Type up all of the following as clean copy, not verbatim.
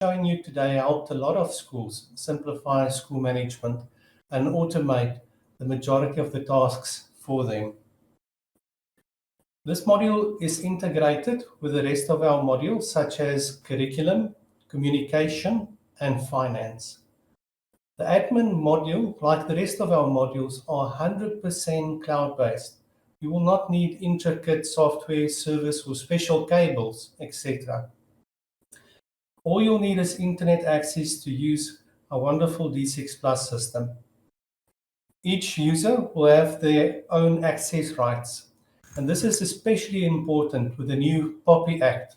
showing you today helped a lot of schools simplify school management and automate the majority of the tasks for them. This module is integrated with the rest of our modules such as curriculum, communication, and finance. The admin module, like the rest of our modules, are 100% cloud-based. You will not need intricate software, service, or special cables, etc. All you'll need is internet access to use a wonderful D6 Plus system. Each user will have their own access rights, and this is especially important with the new POPI Act.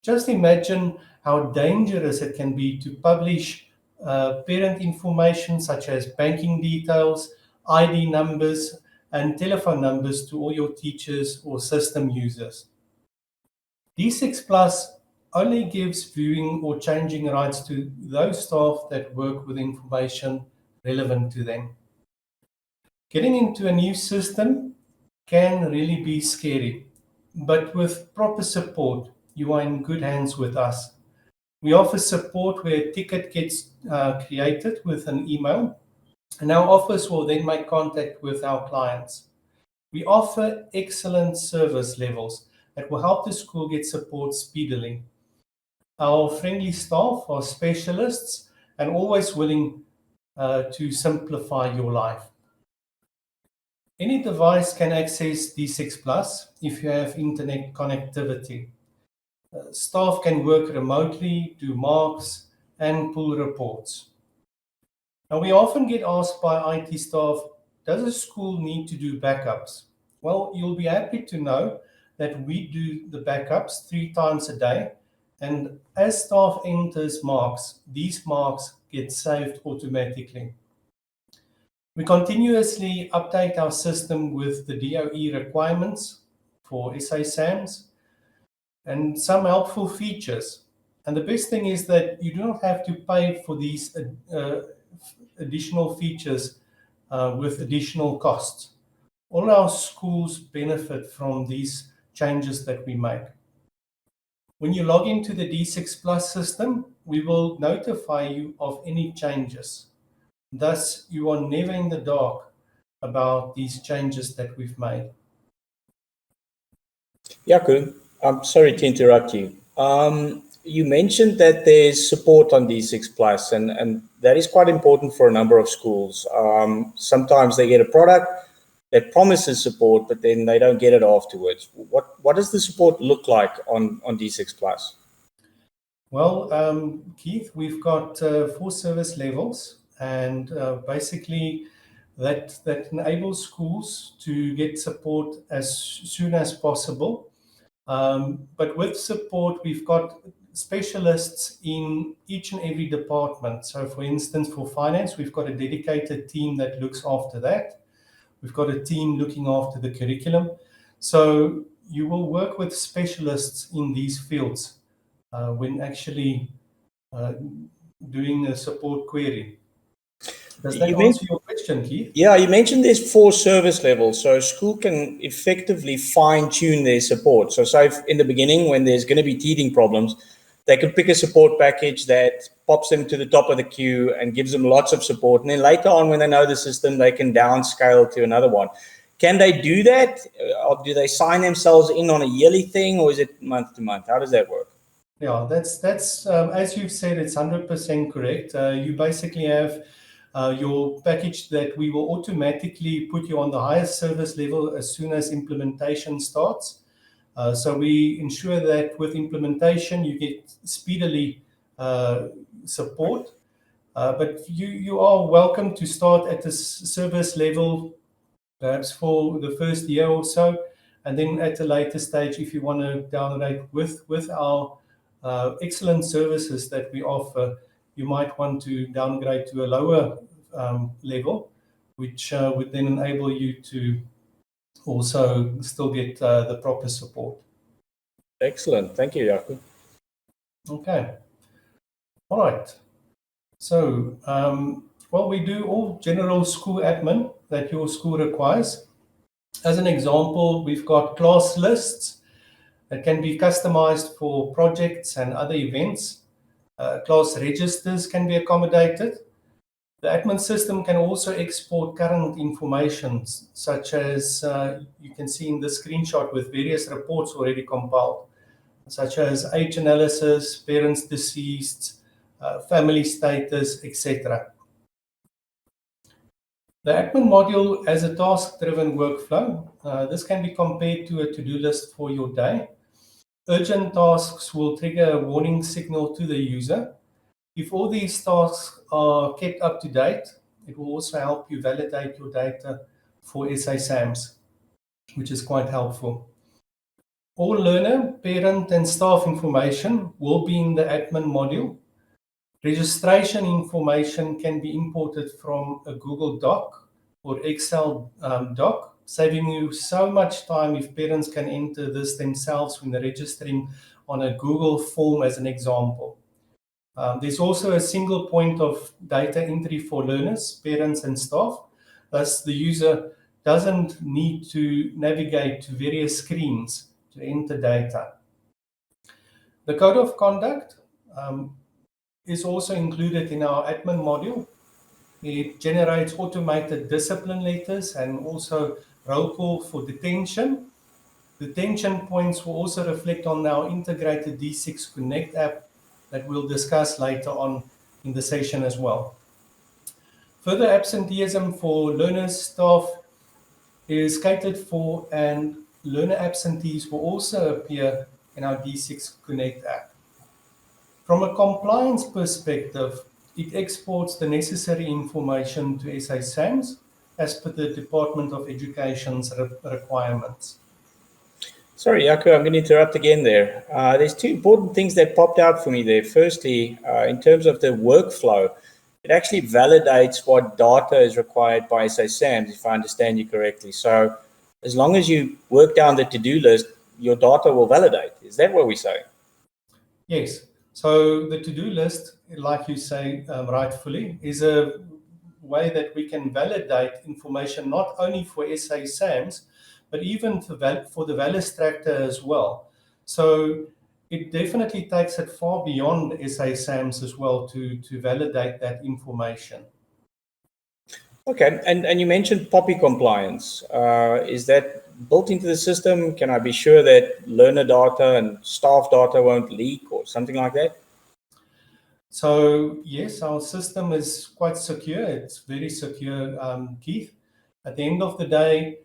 Just imagine how dangerous it can be to publish parent information such as banking details, ID numbers, and telephone numbers to all your teachers or system users. D6 Plus only gives viewing or changing rights to those staff that work with information relevant to them. Getting into a new system can really be scary, but with proper support, you are in good hands with us. We offer support where a ticket gets created with an email, and our office will then make contact with our clients. We offer excellent service levels that will help the school get support speedily. Our friendly staff are specialists and always willing to simplify your life. Any device can access D6 Plus if you have internet connectivity. Staff can work remotely, do marks, and pull reports. Now, we often get asked by IT staff, does a school need to do backups? Well, you'll be happy to know that we do the backups 3 times a day, and as staff enters marks, these marks get saved automatically. We continuously update our system with the DOE requirements for SA SAMs and some helpful features. And the best thing is that you do not have to pay for these additional features with additional costs. All our schools benefit from these changes that we make. When you log into the D6 Plus system, we will notify you of any changes. Thus, you are never in the dark about these changes that we've made. Jaco, I'm sorry to interrupt you. You mentioned that there's support on D6 Plus, and that is quite important for a number of schools. Sometimes they get a product that promises support, but then they don't get it afterwards. What does the support look like on D6 Plus? Well, Keith, we've got 4 service levels, and basically that enables schools to get support as soon as possible. But with support, we've got specialists in each and every department. So for instance, for finance, we've got a dedicated team that looks after that. We've got a team looking after the curriculum. So you will work with specialists in these fields when actually doing a support query. Does that answer your question, Keith? Yeah, you mentioned there's 4 service levels, so a school can effectively fine-tune their support. So say in the beginning, when there's going to be teething problems, they could pick a support package that pops them to the top of the queue and gives them lots of support. And then later on, when they know the system, they can downscale to another one. Can they do that? Or do they sign themselves in on a yearly thing, or is it month to month? How does that work? Yeah, that's as you've said, it's 100% correct. You basically have your package that we will automatically put you on the highest service level as soon as implementation starts. So we ensure that with implementation, you get speedily support. But you are welcome to start at the service level, perhaps for the first year or so. And then at a later stage, if you want to downgrade with our excellent services that we offer, you might want to downgrade to a lower level, which would then enable you to also still get the proper support. Excellent. Thank you, Jaco. Okay. All right. So, well, we do all general school admin that your school requires. As an example, we've got class lists that can be customized for projects and other events. Class registers can be accommodated. The admin system can also export current information, such as you can see in the screenshot with various reports already compiled, such as age analysis, parents deceased, family status, etc. The admin module as a task-driven workflow, this can be compared to a to-do list for your day. Urgent tasks will trigger a warning signal to the user. If all these tasks are kept up to date, it will also help you validate your data for SASAMs, which is quite helpful. All learner, parent, and staff information will be in the admin module. Registration information can be imported from a Google Doc or Excel doc, saving you so much time if parents can enter this themselves when they're registering on a Google form as an example. There's also a single point of data entry for learners, parents, and staff. Thus, the user doesn't need to navigate to various screens to enter data. The code of conduct is also included in our admin module. It generates automated discipline letters and also roll call for detention. Detention points will also reflect on our integrated D6 Connect app that we'll discuss later on in the session as well. Further absenteeism for learners, staff is catered for, and learner absentees will also appear in our D6 Connect app. From a compliance perspective, it exports the necessary information to SASAMs as per the Department of Education's requirements. Sorry, Jaco, I'm going to interrupt again there. There's two important things that popped out for me there. Firstly, in terms of the workflow, it actually validates what data is required by SASAMs, if I understand you correctly. So as long as you work down the to-do list, your data will validate. Is that what we say? Yes. So the to-do list, like you say rightfully, is a way that we can validate information not only for SASAMs, but even for the Valistractor as well. So it definitely takes it far beyond SASAMs as well to validate that information. Okay, and you mentioned POPI compliance. Is that built into the system? Can I be sure that learner data and staff data won't leak or something like that? So yes, our system is quite secure. It's very secure, Keith. At the end of the day,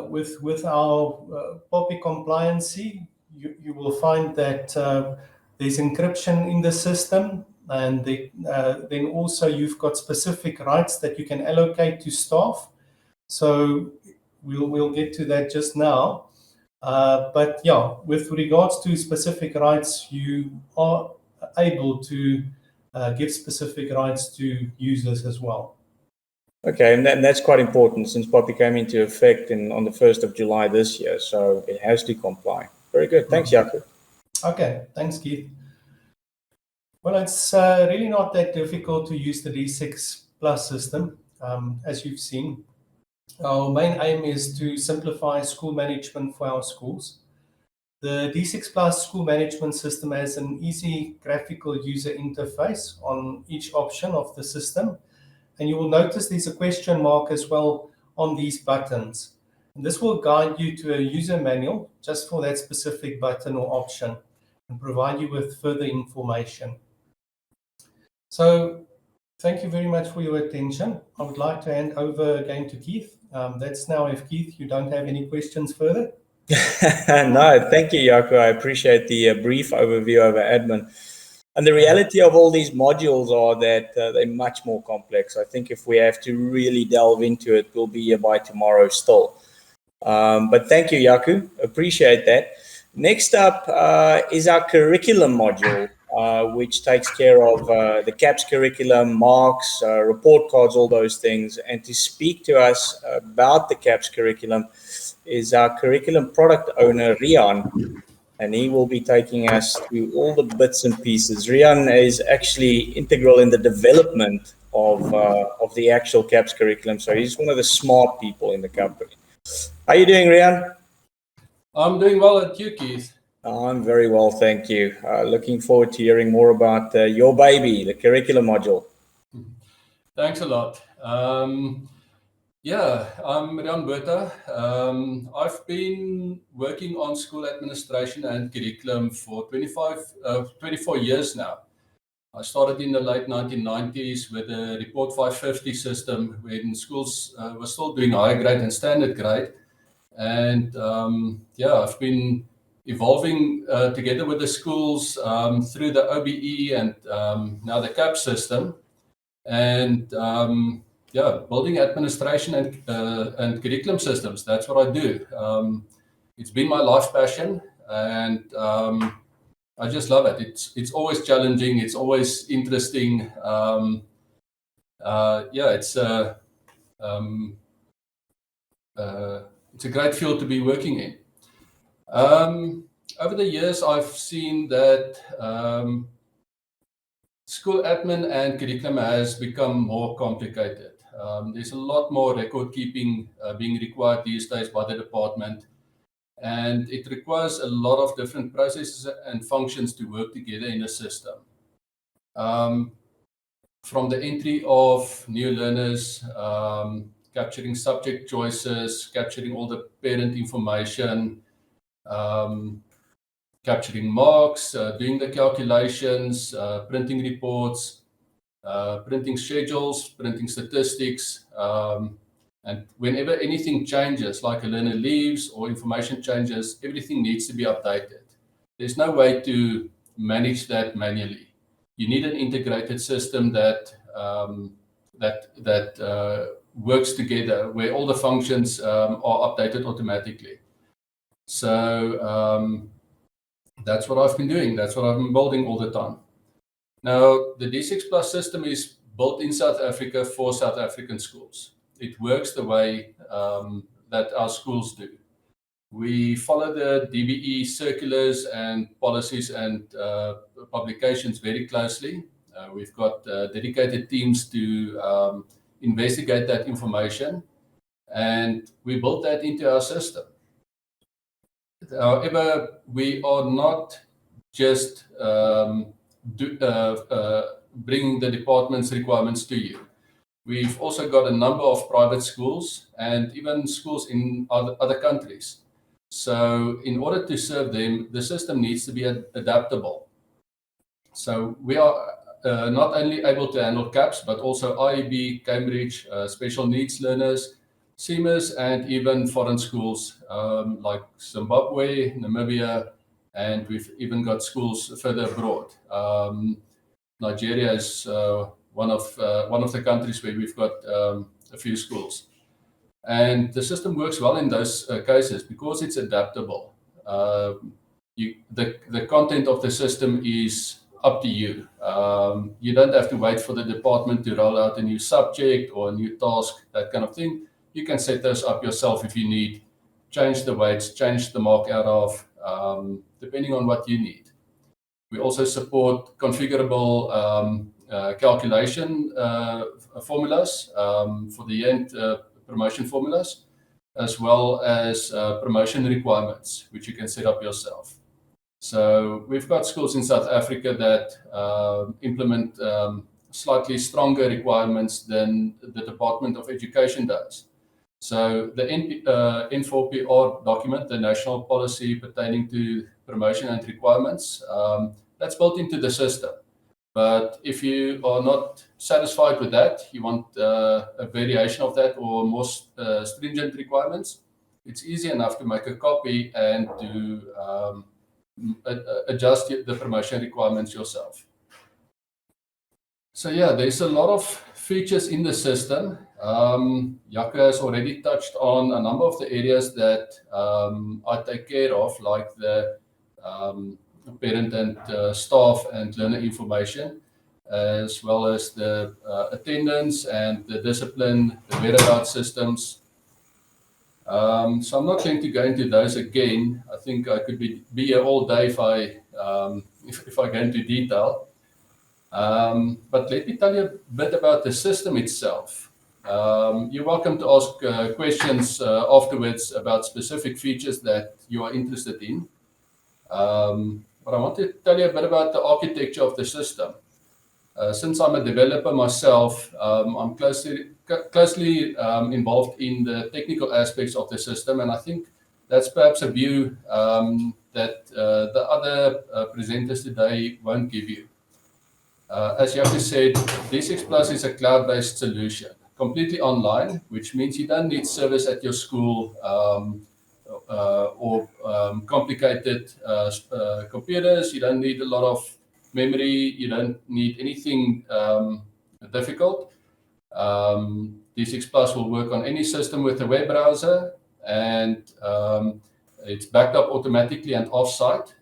with our POPI compliancy, you will find that there's encryption in the system, and then also you've got specific rights that you can allocate to staff. So we'll get to that just now. But yeah, with regards to specific rights, you are able to give specific rights to users as well. Okay, and that's quite important since POPI came into effect on the 1st of July this year, so it has to comply. Very good. Thanks, Jaco. Okay, thanks, Keith. Well, it's really not that difficult to use the D6 Plus system, as you've seen. Our main aim is to simplify school management for our schools. The D6 Plus school management system has an easy graphical user interface on each option of the system. And you will notice there's a question mark as well on these buttons. And this will guide you to a user manual just for that specific button or option and provide you with further information. So thank you very much for your attention. I would like to hand over again to Keith. That's now if, Keith, you don't have any questions further. No, thank you, Jaco. I appreciate the brief overview over admin. And the reality of all these modules are that they're much more complex. I think if we have to really delve into it, we'll be here by tomorrow still. But thank you, Jaco. Appreciate that. Next up is our curriculum module, which takes care of the CAPS curriculum, marks, report cards, all those things. And to speak to us about the CAPS curriculum is our curriculum product owner, Rian. And he will be taking us through all the bits and pieces. Rian is actually integral in the development of the actual CAPS curriculum. So he's one of the smart people in the company. How are you doing, Rian? I'm doing well at you, Keith. I'm very well, thank you. Looking forward to hearing more about your baby, the curriculum module. Thanks a lot. Yeah, I'm Rian Botha. I've been working on school administration and curriculum for 24 years now. I started in the late 1990s with the Report 550 system when schools were still doing higher grade and standard grade. And yeah, I've been evolving together with the schools through the OBE and now the CAP system. And yeah, building administration and curriculum systems. That's what I do. It's been my life passion, and I just love it. It's always challenging. It's always interesting. Yeah, it's a great field to be working in. Over the years, I've seen that school admin and curriculum has become more complicated. There's a lot more record keeping being required these days by the department, and it requires a lot of different processes and functions to work together in a system. From the entry of new learners, capturing subject choices, capturing all the parent information, capturing marks, doing the calculations, printing reports, printing schedules, printing statistics, and whenever anything changes, like a learner leaves or information changes, everything needs to be updated. There's no way to manage that manually. You need an integrated system that works together, where all the functions are updated automatically. So that's what I've been doing. That's what I've been building all the time. Now, the D6 Plus system is built in South Africa for South African schools. It works the way that our schools do. We follow the DBE circulars and policies and publications very closely. We've got dedicated teams to investigate that information, and we built that into our system. However, we are not just bringing the department's requirements to you. We've also got a number of private schools and even schools in other countries. So in order to serve them, the system needs to be adaptable. So we are not only able to handle CAPS, but also IEB, Cambridge, special needs learners, SEMAs, and even foreign schools like Zimbabwe, Namibia, and we've even got schools further abroad. Nigeria is one of the countries where we've got a few schools. And the system works well in those cases because it's adaptable. The content of the system is up to you. You don't have to wait for the department to roll out a new subject or a new task, that kind of thing. You can set those up yourself if you need. Change the weights, change the mark out of, depending on what you need. We also support configurable calculation formulas for the end promotion formulas, as well as promotion requirements, which you can set up yourself. So we've got schools in South Africa that implement slightly stronger requirements than the Department of Education does. So the N4PR document, the national policy pertaining to promotion and requirements, that's built into the system. But if you are not satisfied with that, you want a variation of that or more stringent requirements, it's easy enough to make a copy and to adjust the promotion requirements yourself. So yeah, there's a lot of features in the system. Jaco has already touched on a number of the areas that I take care of, like the parent and staff and learner information, as well as the attendance and the discipline, the whereabouts systems. So I'm not going to go into those again. I think I could be here all day if I go into detail. But let me tell you a bit about the system itself. You're welcome to ask questions afterwards about specific features that you are interested in. But I want to tell you a bit about the architecture of the system. Since I'm a developer myself, I'm closely involved in the technical aspects of the system, and I think that's perhaps a view that the other presenters today won't give you. As Jaco said, D6 Plus is a cloud-based solution, completely online, which means you don't need service at your school or complicated computers. You don't need a lot of memory. You don't need anything difficult. D6 Plus will work on any system with a web browser, and it's backed up automatically and off-site.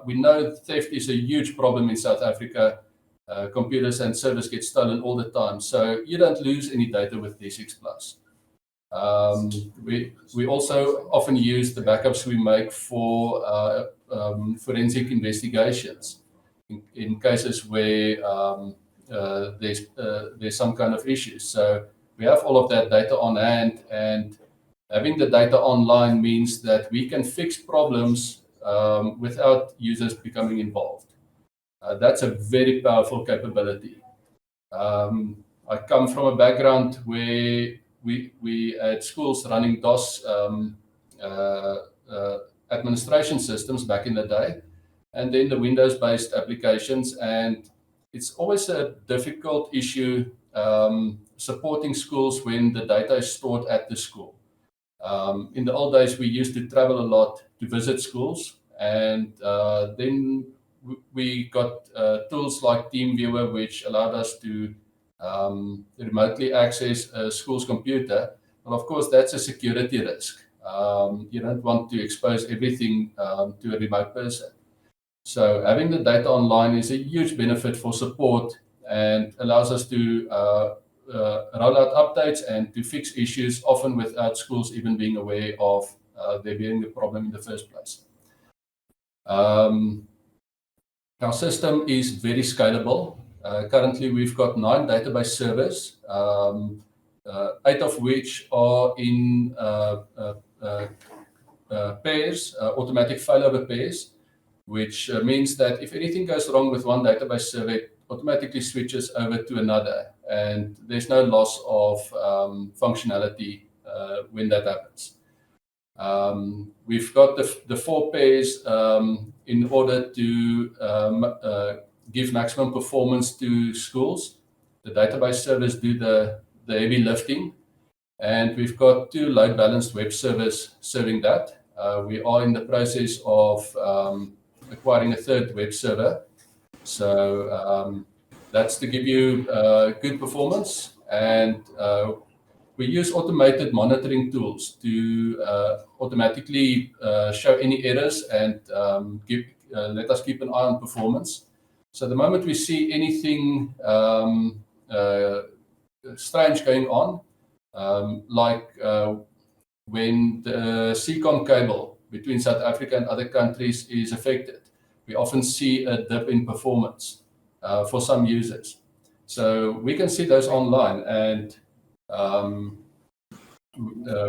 We know theft is a huge problem in South Africa. Computers and servers get stolen all the time, so you don't lose any data with D6 Plus. We also often use the backups we make for forensic investigations in cases where there's some kind of issue. So we have all of that data on hand, and having the data online means that we can fix problems without users becoming involved. That's a very powerful capability. I come from a background where we had schools running DOS administration systems back in the day, and then the Windows-based applications. And it's always a difficult issue supporting schools when the data is stored at the school. In the old days, we used to travel a lot to visit schools, and then we got tools like TeamViewer, which allowed us to remotely access a school's computer. But of course, that's a security risk. You don't want to expose everything to a remote person. So having the data online is a huge benefit for support and allows us to roll out updates and to fix issues, often without schools even being aware of there being a problem in the first place. Our system is very scalable. Currently, we've got 9 database servers, 8 of which are in pairs, automatic failover pairs, which means that if anything goes wrong with one database server, it automatically switches over to another, and there's no loss of functionality when that happens. We've got the 4 pairs in order to give maximum performance to schools. The database servers do the heavy lifting, and we've got 2 load balanced web servers serving that. We are in the process of acquiring a 3rd web server. So that's to give you good performance, and we use automated monitoring tools to automatically show any errors and let us keep an eye on performance. So the moment we see anything strange going on, like when the CCOM cable between South Africa and other countries is affected, we often see a dip in performance for some users. So we can see those online, and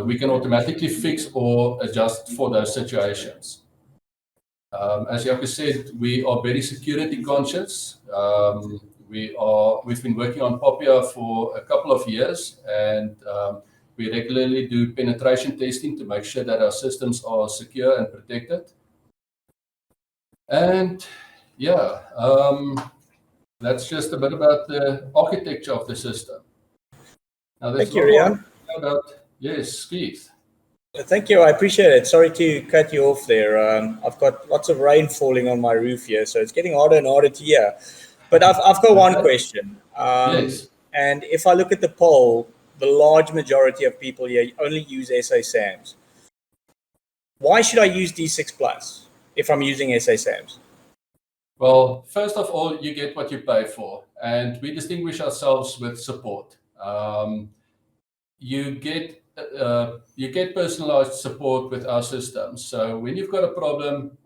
we can automatically fix or adjust for those situations. As Jaco said, we are very security conscious. We've been working on Popia for a couple of years, and we regularly do penetration testing to make sure that our systems are secure and protected. And yeah, that's just a bit about the architecture of the system. Now, Thank you, Riaan. Yes, Keith. Thank you. I appreciate it. Sorry to cut you off there. I've got lots of rain falling on my roof here, so it's getting harder and harder to hear. But I've got one question. Yes. And if I look at the poll, the large majority of people here only use SA SAMs. Why should I use D6 Plus if I'm using SA SAMs? Well, first of all, you get what you pay for, and we distinguish ourselves with support. You get personalized support with our system. So when you've got a problem,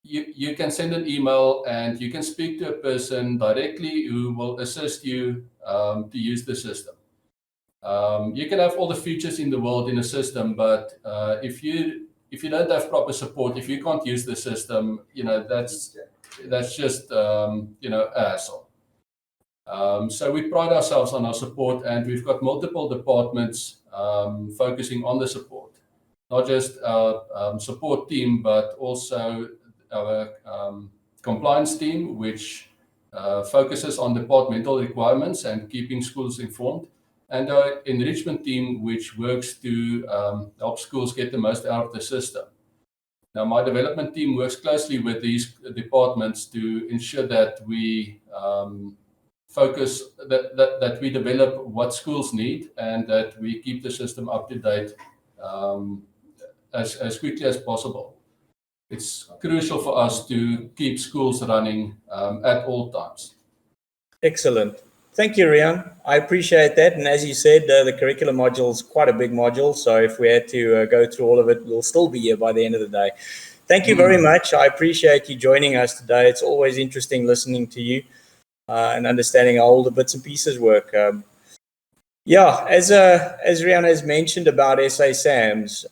you can send an email and you can speak to a person directly who will assist you to use the system. You can have all the features in the world in a system, but if you if you don't have proper support, if you can't use the system, that's just a hassle. So we pride ourselves on our support, and we've got multiple departments focusing on the support, not just our support team, but also our compliance team, which focuses on departmental requirements and keeping schools informed, and our enrichment team, which works to help schools get the most out of the system. Now, my development team works closely with these departments to ensure that we focus, that we develop what schools need, and that we keep the system up to date as quickly as possible. It's crucial for us to keep schools running at all times. Excellent. Thank you, Rian. I appreciate that. And as you said, the curriculum module is quite a big module. So if we had to go through all of it, we'll still be here by the end of the day. Thank you very much. I appreciate you joining us today. It's always interesting listening to you and understanding how all the bits and pieces work. As Rian has mentioned about SA SAMs,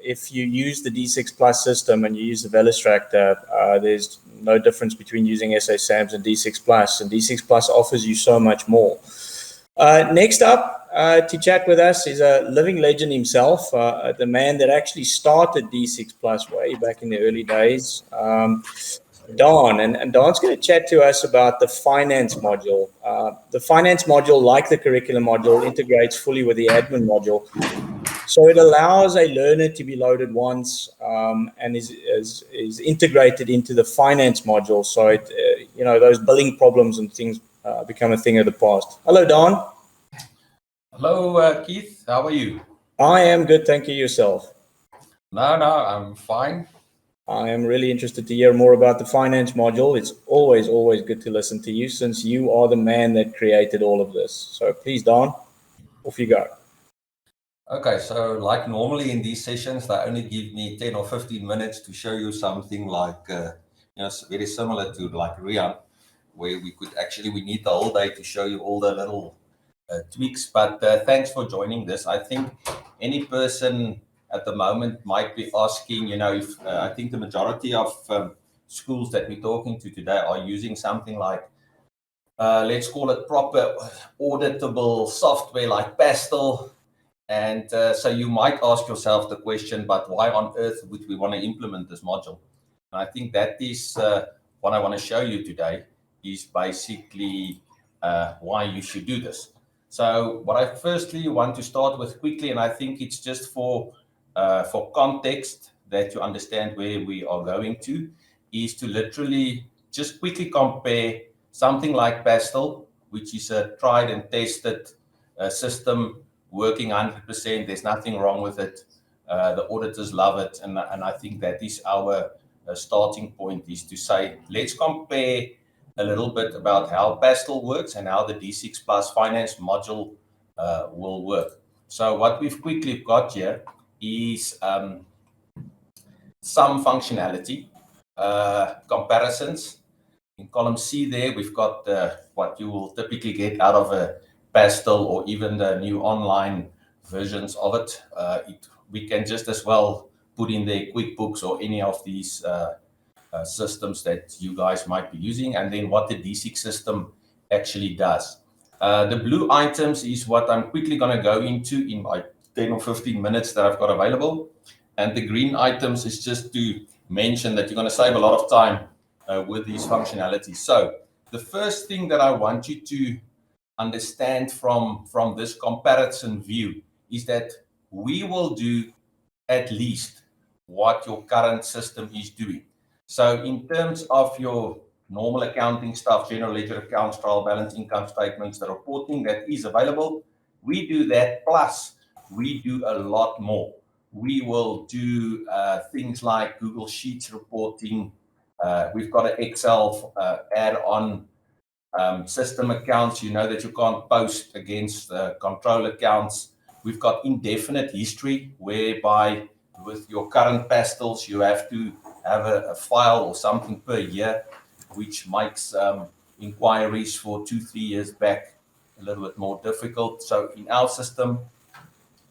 if you use the D6 Plus system and you use the Velustractor, there's no difference between using SA SAMs and D6 Plus, and D6 Plus offers you so much more. Next up to chat with us is a living legend himself, the man that actually started D6 Plus way back in the early days, Don. And Don's going to chat to us about the finance module. The finance module, like the curriculum module, integrates fully with the admin module. So it allows a learner to be loaded once and is integrated into the finance module. So it, those billing problems and things become a thing of the past. Hello, Don. Hello, Keith. How are you? I am good, thank you. Yourself? No, I'm fine. I am really interested to hear more about the finance module. It's always good to listen to you, since you are the man that created all of this. So please, Don, off you go. Okay, so like normally in these sessions, they only give me 10 or 15 minutes to show you something like, very similar to like Rian, where we need the whole day to show you all the little tweaks. But thanks for joining this. I think any person at the moment might be asking, if I think the majority of schools that we're talking to today are using something like, let's call it proper auditable software like Pastel. And so you might ask yourself the question, but why on earth would we want to implement this module? And I think that is what I want to show you today, is basically why you should do this. So what I firstly want to start with quickly, and I think it's just for context that you understand where we are going to, is to literally just quickly compare something like Pastel, which is a tried and tested system, working 100%. There's nothing wrong with it. The auditors love it. And I think that is our starting point, is to say, let's compare a little bit about how Pastel works and how the D6 Plus finance module will work. So what we've quickly got here is some functionality, comparisons. In column C there, we've got what you will typically get out of a Pastel or even the new online versions of it. We can just as well put in there QuickBooks or any of these systems that you guys might be using, and then what the D6 system actually does. The blue items is what I'm quickly going to go into in my 10 or 15 minutes that I've got available. And the green items is just to mention that you're going to save a lot of time with these functionalities. So the first thing that I want you to understand from this comparison view is that we will do at least what your current system is doing. So in terms of your normal accounting stuff, general ledger accounts, trial balance, income statements, the reporting that is available, we do that, plus we do a lot more. We will do things like Google Sheets reporting. We've got an Excel add-on. System accounts, you know that you can't post against control accounts. We've got indefinite history, whereby with your current Pastels, you have to have a file or something per year, which makes inquiries for 2-3 years back a little bit more difficult. So in our system,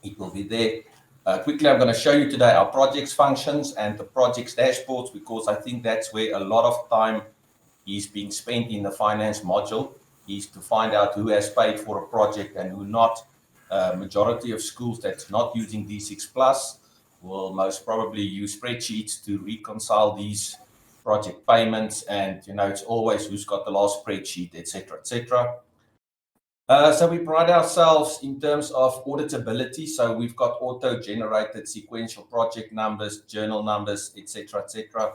it will be there. Quickly, I'm going to show you today our projects functions and the projects dashboards, because I think that's where a lot of time is being spent in the finance module, is to find out who has paid for a project and who not. Majority of schools that's not using D6 Plus will most probably use spreadsheets to reconcile these project payments, and it's always who's got the last spreadsheet, etc., etc. So we pride ourselves in terms of auditability. So we've got auto-generated sequential project numbers, journal numbers, etc., etc.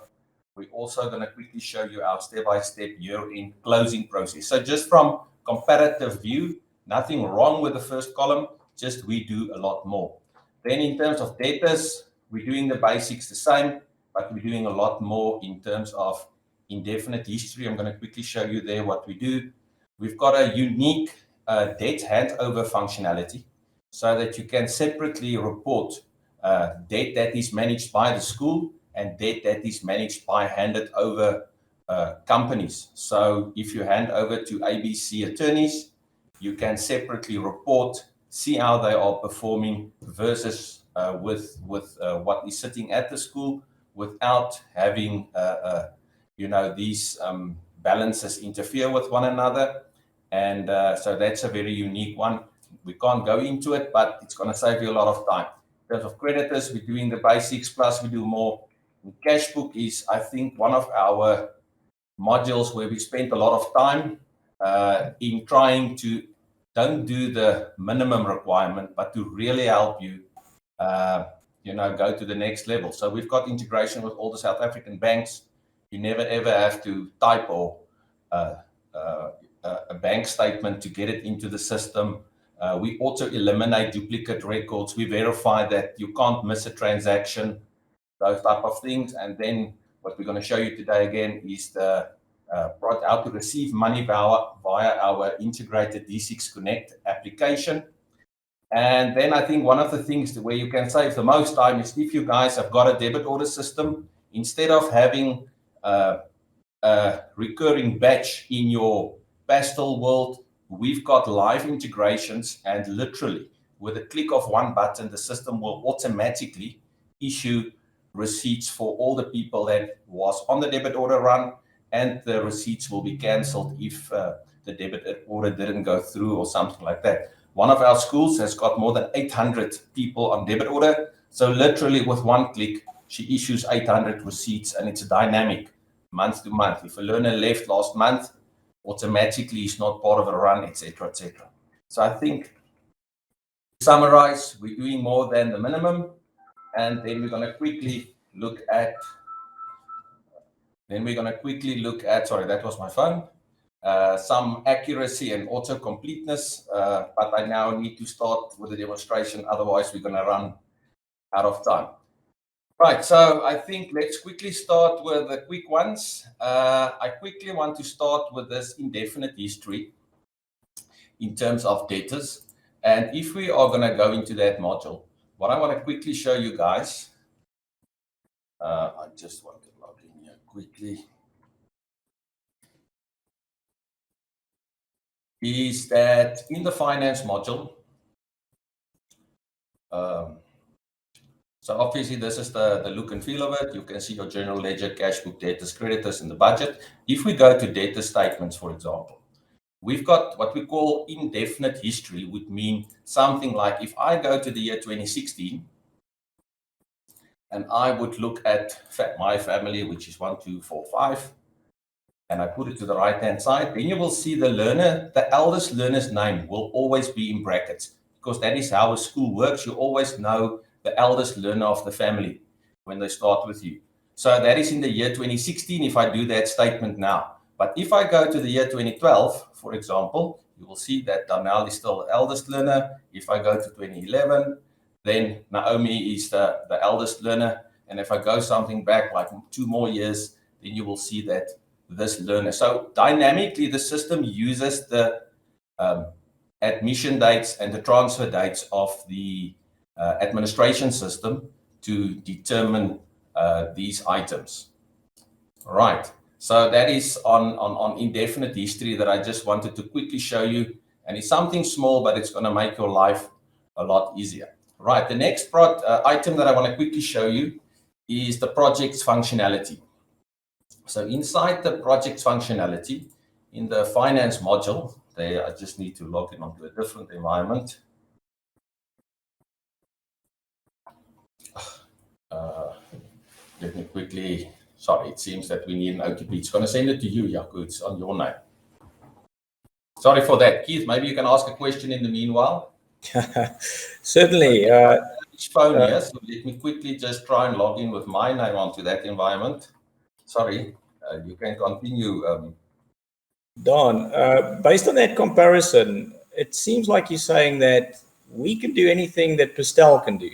We're also going to quickly show you our step-by-step year-end closing process. So just from comparative view, nothing wrong with the first column, just we do a lot more. Then in terms of debtors, we're doing the basics the same, but we're doing a lot more in terms of indefinite history. I'm going to quickly show you there what we do. We've got a unique debt handover functionality so that you can separately report debt that is managed by the school and debt that is managed by handed over companies. So if you hand over to ABC attorneys, you can separately report, see how they are performing versus with what is sitting at the school, without having these balances interfere with one another. And so that's a very unique one. We can't go into it, but it's going to save you a lot of time. In terms of creditors, we're doing the basics, plus we do more. Cash book is, I think, one of our modules where we spent a lot of time in trying to don't do the minimum requirement, but to really help you, go to the next level. So we've got integration with all the South African banks. You never ever have to type or a bank statement to get it into the system. We also eliminate duplicate records. We verify that you can't miss a transaction, those type of things. And then what we're going to show you today again is the how to receive money via our integrated D6 Connect application. And then I think one of the things where you can save the most time is if you guys have got a debit order system, instead of having a recurring batch in your pastel world, we've got live integrations, and literally with a click of one button, the system will automatically issue receipts for all the people that was on the debit order run, and the receipts will be cancelled if the debit order didn't go through or something like that. One of our schools has got more than 800 people on debit order. So literally with one click, she issues 800 receipts, and it's dynamic month to month. If a learner left last month, automatically is not part of a run, etc., etc. So I think, to summarize, we're doing more than the minimum, and then we're going to quickly look at. Sorry, that was my phone. Some accuracy and auto completeness, but I now need to start with the demonstration. Otherwise, we're going to run out of time. Right, so I think let's quickly start with the quick ones. I quickly want to start with this indefinite history in terms of debtors. And if we are going to go into that module, what I want to quickly show you guys, I just want to log in here quickly, is that in the finance module, so obviously this is the look and feel of it. You can see your general ledger, cash book, debtors, creditors, and the budget. If we go to debtor statements, for example, we've got what we call indefinite history, would mean something like if I go to the year 2016 and I would look at my family, which is 1, 2, 4, 5, and I put it to the right-hand side, then you will see the learner, the eldest learner's name will always be in brackets, because that is how a school works. You always know the eldest learner of the family when they start with you. So that is in the year 2016 if I do that statement now. But if I go to the year 2012, for example, you will see that Darnell is still the eldest learner. If I go to 2011, then Naomi is the eldest learner. And if I go something back like 2 more years, then you will see that this learner. So dynamically, the system uses the admission dates and the transfer dates of the administration system to determine these items. All right. So that is on indefinite history that I just wanted to quickly show you. And it's something small, but it's going to make your life a lot easier. Right, the next item that I want to quickly show you is the project's functionality. So inside the project's functionality, in the finance module, I just need to log in onto a different environment. Let me quickly, sorry, it seems that we need an OTP. It's going to send it to you, Jaco. It's on your name. Sorry for that. Keith, maybe you can ask a question in the meanwhile. Certainly. Each phone here, so let me quickly just try and log in with my name onto that environment. Sorry, you can continue. Don, based on that comparison, it seems like you're saying that we can do anything that Pastel can do.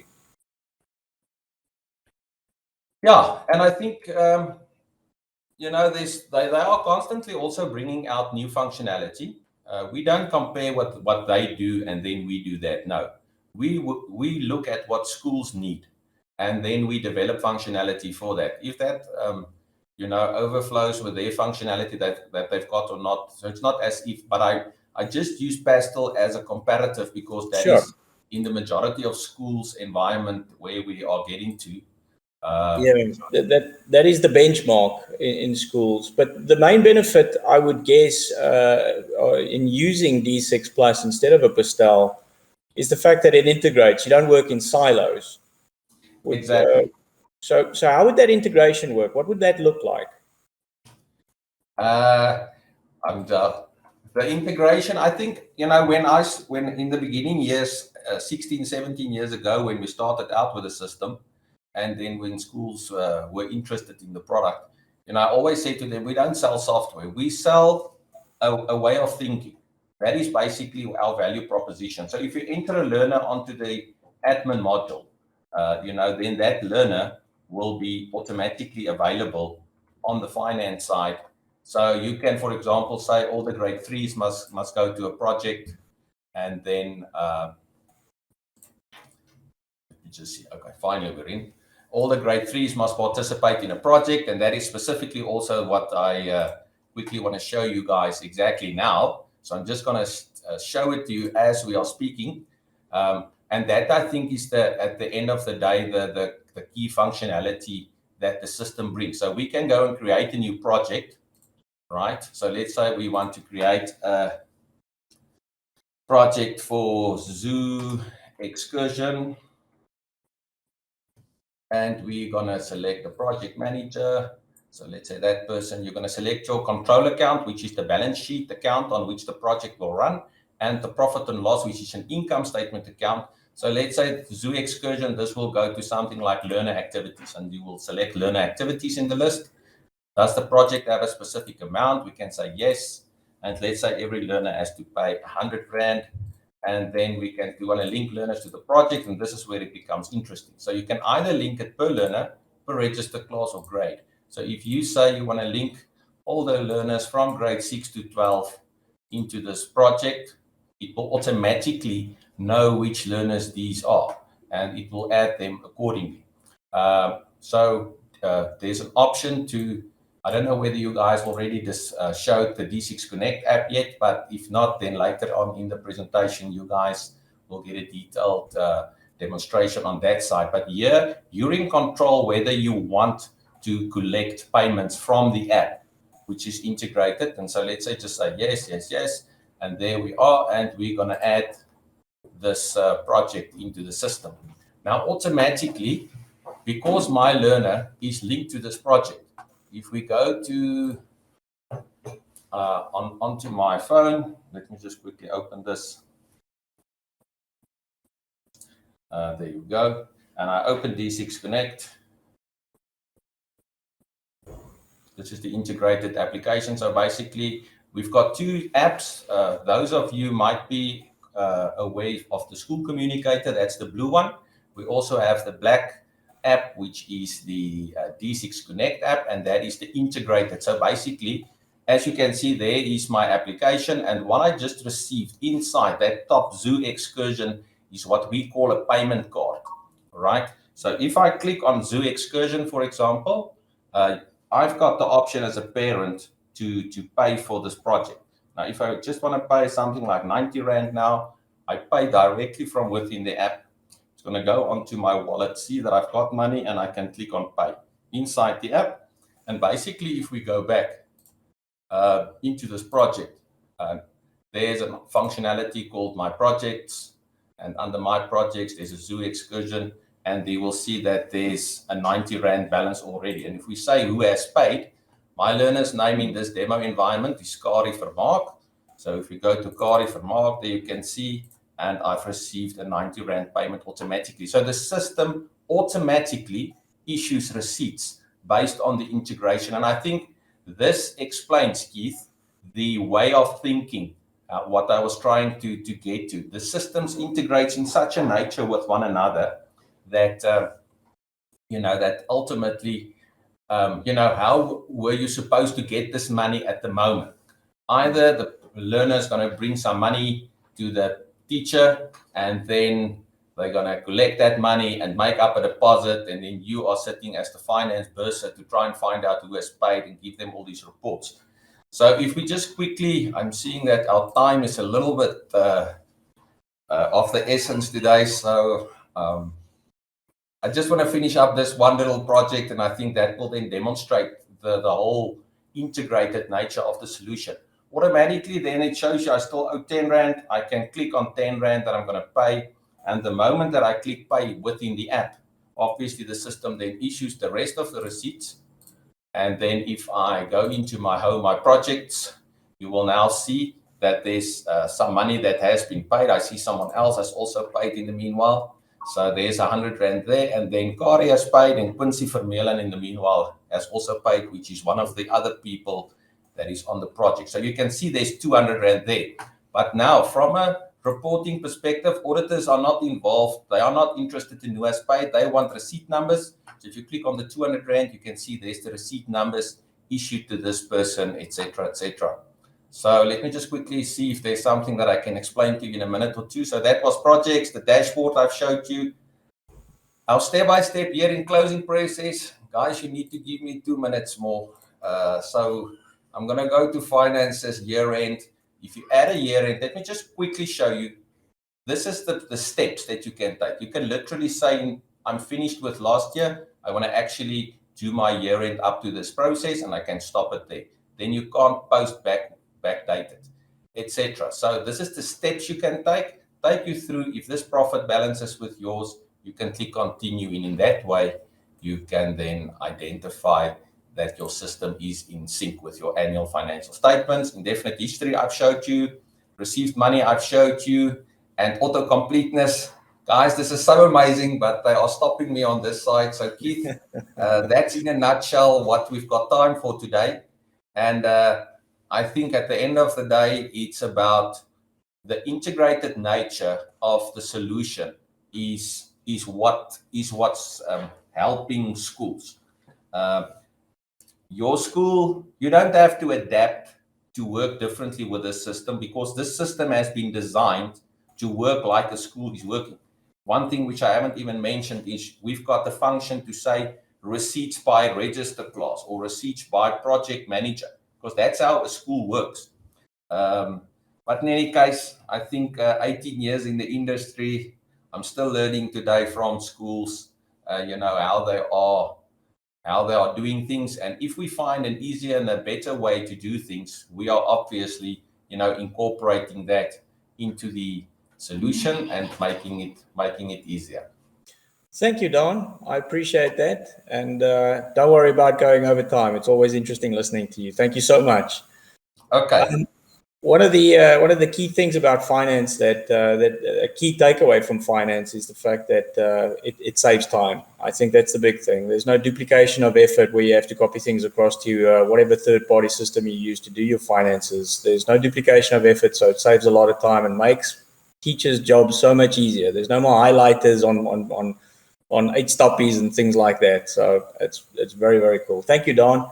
Yeah, and I think you know, they are constantly also bringing out new functionality. We don't compare what they do and then we do that. No, we look at what schools need, and then we develop functionality for that. If that you know, overflows with their functionality that they've got or not, so it's not as if. But I just use Pastel as a comparative because that is in the majority of schools' environment where we are getting to. Yeah, that is the benchmark in schools. But the main benefit, I would guess, in using D6 Plus instead of a Pastel is the fact that it integrates. You don't work in silos. Exactly. So how would that integration work? What would that look like? And the integration, I think, you know, when in the beginning years, 16, 17 years ago, when we started out with the system, and then when schools were interested in the product, you know, I always say to them, we don't sell software, we sell a way of thinking. That is basically our value proposition. So if you enter a learner onto the admin module, you know, then that learner will be automatically available on the finance side. So you can, for example, say all the grade 3s must go to a project, and then let me just see. Okay, finally we're in. All the grade 3s must participate in a project, and that is specifically also what I quickly want to show you guys exactly now. So I'm just going to show it to you as we are speaking. And that, I think, is at the end of the day, the key functionality that the system brings. So we can go and create a new project, right? So let's say we want to create a project for zoo excursion. And we're going to select the project manager. So let's say that person, you're going to select your control account, which is the balance sheet account on which the project will run, and the profit and loss, which is an income statement account. So let's say zoo excursion, this will go to something like learner activities, and you will select learner activities in the list. Does the project have a specific amount? We can say yes. And let's say every learner has to pay 100 Rand. And then we want to link learners to the project, and this is where it becomes interesting. So you can either link it per learner, per register class, or grade. So if you say you want to link all the learners from grade 6 to 12 into this project, it will automatically know which learners these are, and it will add them accordingly. So there's an option to, I don't know whether you guys already showed the D6 Connect app yet, but if not, then later on in the presentation, you guys will get a detailed demonstration on that side. But here, you're in control whether you want to collect payments from the app, which is integrated. And so let's say just say yes, yes, yes. And there we are. And we're going to add this project into the system. Now, automatically, because my learner is linked to this project, if we go to onto my phone, let me just quickly open this. There you go. And I open D6 Connect. This is the integrated application. So basically, we've got two apps. Those of you might be aware of the school communicator. That's the blue one. We also have the black app, which is the D6 Connect app, and that is the integrated. So basically, as you can see, there is my application, and what I just received inside that top zoo excursion is what we call a payment card, right? So if I click on zoo excursion, for example, I've got the option as a parent to pay for this project. Now, if I just want to pay something like 90 Rand now, I pay directly from within the app. It's going to go onto my wallet, see that I've got money, and I can click on pay inside the app. And basically, if we go back into this project, there's a functionality called My Projects. And under My Projects, there's a zoo excursion. And you will see that there's a 90 Rand balance already. And if we say who has paid, my learner's name in this demo environment is Kari Vermaak. So if we go to Kari Vermaak, there you can see, and I've received a 90 Rand payment automatically. So the system automatically issues receipts based on the integration. And I think this explains, Keith, the way of thinking, what I was trying to get to. The systems integrate in such a nature with one another that, that ultimately, how were you supposed to get this money at the moment? Either the learner is going to bring some money to the teacher, and then they're going to collect that money and make up a deposit, and then you are sitting as the finance bursar to try and find out who has paid and give them all these reports. So if we just quickly, I'm seeing that our time is a little bit of the essence today, so I just want to finish up this one little project, and I think that will then demonstrate the whole integrated nature of the solution. Automatically, then it shows you I still owe 10 Rand. I can click on 10 Rand that I'm going to pay. And the moment that I click pay within the app, obviously the system then issues the rest of the receipts. And then if I go into my home, my projects, you will now see that there's some money that has been paid. I see someone else has also paid in the meanwhile. So there's 100 Rand there, and then Kari has paid, and Quincy Vermeulen in the meanwhile has also paid, which is one of the other people that is on the project. So you can see there's 200 Rand there. But now, from a reporting perspective, auditors are not involved. They are not interested in who has paid. They want receipt numbers. So if you click on the 200 Rand, you can see there's the receipt numbers issued to this person, etc., etc. So let me just quickly see if there's something that I can explain to you in a minute or two. So that was projects, the dashboard I've showed you. Our step-by-step year-end closing process. Guys, you need to give me 2 minutes more. So I'm going to go to finances year-end. If you add a year-end, let me just quickly show you. This is the steps that you can take. You can literally say, I'm finished with last year. I want to actually do my year-end up to this process, and I can stop it there. Then you can't post backdate it, etc. So this is the steps you can take you through. If this profit balances with yours, you can click continue, and in that way you can then identify that your system is in sync with your annual financial statements. Indefinite history I've showed you, received money I've showed you, and auto completeness. Guys, this is so amazing, but they are stopping me on this side. So Keith, that's in a nutshell what we've got time for today. And I think at the end of the day, it's about the integrated nature of the solution is what's helping schools. Your school, you don't have to adapt to work differently with this system, because this system has been designed to work like a school is working. One thing which I haven't even mentioned is we've got the function to say receipts by register class or receipts by project manager, because that's how a school works. But in any case, I think 18 years in the industry, I'm still learning today from schools, how they are doing things. And if we find an easier and a better way to do things, we are obviously, incorporating that into the solution and making it easier. Thank you, Don. I appreciate that. And don't worry about going over time. It's always interesting listening to you. Thank you so much. Okay. One of the key things about finance that a key takeaway from finance is the fact that it saves time. I think that's the big thing. There's no duplication of effort where you have to copy things across to whatever third-party system you use to do your finances. There's no duplication of effort, so it saves a lot of time and makes teachers' jobs so much easier. There's no more highlighters on 8 stoppies and things like that. So it's very, very cool. Thank you, Don.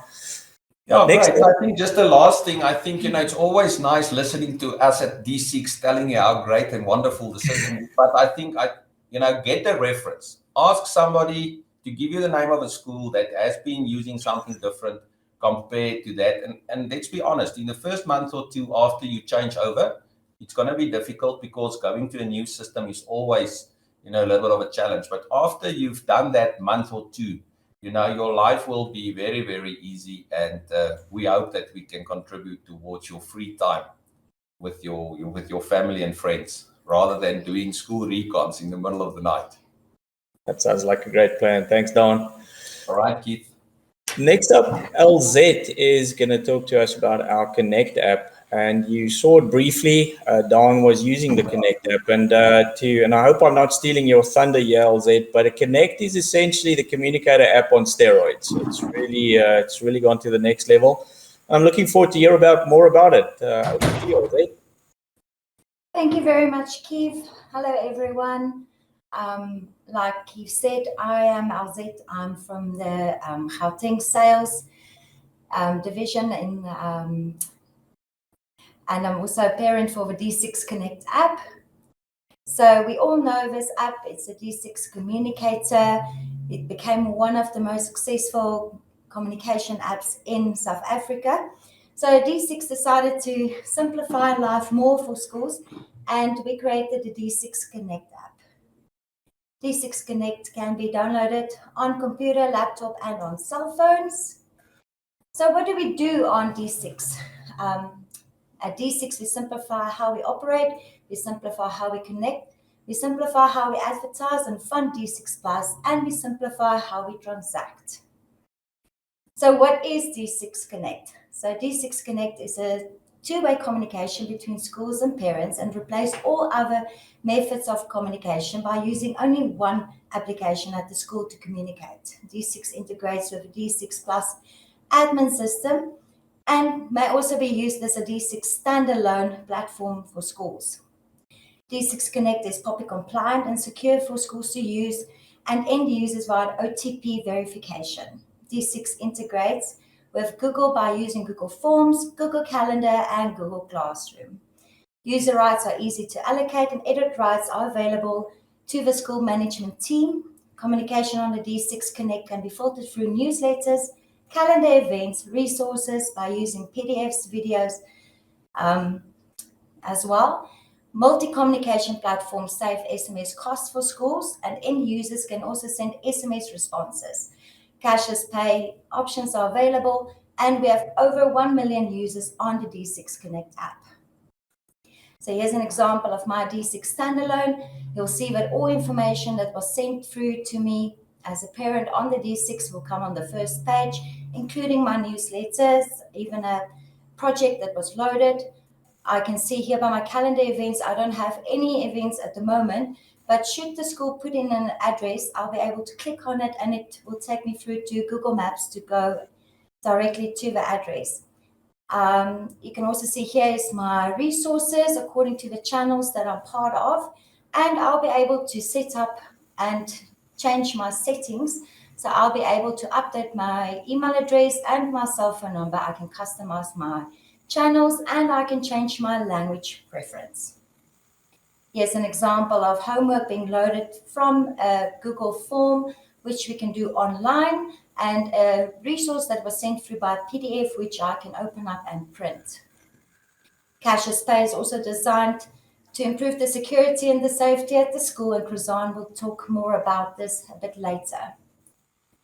Yeah, next, I think just the last thing, I think, it's always nice listening to us at D6 telling you how great and wonderful the system is. But I think, get a reference. Ask somebody to give you the name of a school that has been using something different compared to that. And let's be honest, in the first month or two after you change over, it's going to be difficult, because going to a new system is always, a little bit of a challenge. But after you've done that month or two, your life will be very, very easy. And we hope that we can contribute towards your free time with your family and friends, rather than doing school recons in the middle of the night. That sounds like a great plan. Thanks, Don. All right, Keith. Next up, LZ is going to talk to us about our Connect app. And you saw it briefly. Don was using the Connect app, and I hope I'm not stealing your thunder here, LZ. But a Connect is essentially the communicator app on steroids. It's really gone to the next level. I'm looking forward to hear more about it. Over to you, LZ. Thank you very much, Keith. Hello, everyone. Like Keith said, I am LZ. I'm from the Gauteng sales division and I'm also a parent for the D6 Connect app. So we all know this app. It's a D6 communicator. It became one of the most successful communication apps in South Africa. So D6 decided to simplify life more for schools, and we created the D6 Connect app. D6 Connect can be downloaded on computer, laptop, and on cell phones. So what do we do on D6? At D6, we simplify how we operate, we simplify how we connect, we simplify how we advertise and fund D6 Plus, and we simplify how we transact. So what is D6 Connect? So D6 Connect is a two-way communication between schools and parents, and replace all other methods of communication by using only one application at the school to communicate. D6 integrates with the D6 Plus admin system, and may also be used as a D6 standalone platform for schools. D6 Connect is POPI compliant and secure for schools to use, and end users via OTP verification. D6 integrates with Google by using Google Forms, Google Calendar, and Google Classroom. User rights are easy to allocate, and edit rights are available to the school management team. Communication on the D6 Connect can be filtered through newsletters, calendar events, resources by using PDFs, videos as well. Multi-communication platforms save SMS costs for schools, and end users can also send SMS responses. Cashless pay options are available, and we have over 1 million users on the D6 Connect app. So here's an example of my D6 standalone. You'll see that all information that was sent through to me as a parent on the D6 will come on the first page, including my newsletters, even a project that was loaded. I can see here by my calendar events, I don't have any events at the moment, but should the school put in an address, I'll be able to click on it and it will take me through to Google Maps to go directly to the address. You can also see here is my resources according to the channels that I'm part of, and I'll be able to set up and change my settings. So I'll be able to update my email address and my cell phone number. I can customize my channels, and I can change my language preference. Here's an example of homework being loaded from a Google form, which we can do online, and a resource that was sent through by PDF, which I can open up and print. Cashless Pay is also designed to improve the security and the safety at the school, and Krazan will talk more about this a bit later.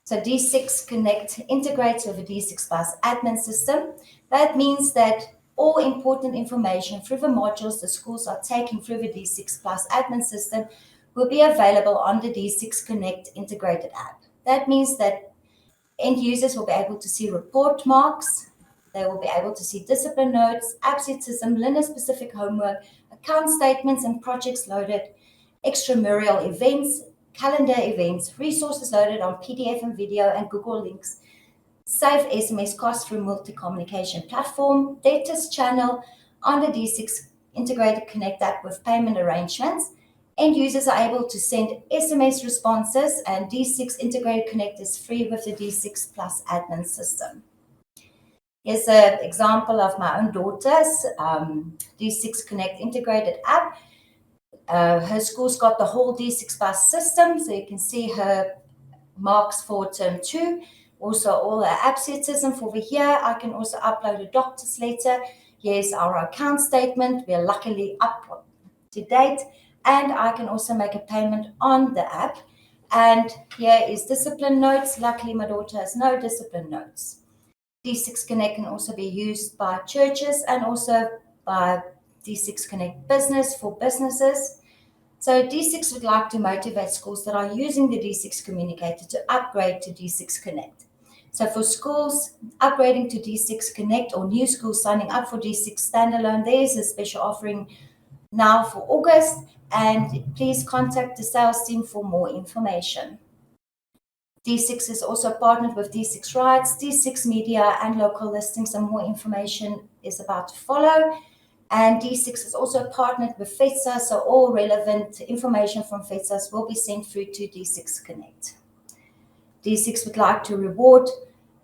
So D6 Connect integrates with a D6 Plus admin system. That means that all important information through the modules the schools are taking through the D6 Plus admin system will be available on the D6 Connect integrated app. That means that end users will be able to see report marks, they will be able to see discipline notes, absenteeism, learner-specific homework, account statements and projects loaded, extramural events, calendar events, resources loaded on PDF and video and Google links, save SMS costs through multi-communication platform, Debtors channel on the D6 Integrated Connect app with payment arrangements. End users are able to send SMS responses, and D6 Integrated Connect is free with the D6 Plus admin system. Here's an example of my own daughter's D6 Connect integrated app. Her school's got the whole D6 Plus system, so you can see her marks for term 2, also all her absenteeism for the year. I can also upload a doctor's letter. Here's our account statement. We are luckily up to date and I can also make a payment on the app. And here is discipline notes. Luckily, my daughter has no discipline notes. D6 Connect can also be used by churches and also by D6 Connect Business for businesses. So D6 would like to motivate schools that are using the D6 communicator to upgrade to D6 Connect. So for schools upgrading to D6 Connect or new schools signing up for D6 Standalone, there is a special offering now for August, and please contact the sales team for more information. D6 is also partnered with D6 Rights, D6 Media, and local listings, and more information is about to follow. And D6 is also partnered with FETSA, so all relevant information from FETSA will be sent through to D6 Connect. D6 would like to reward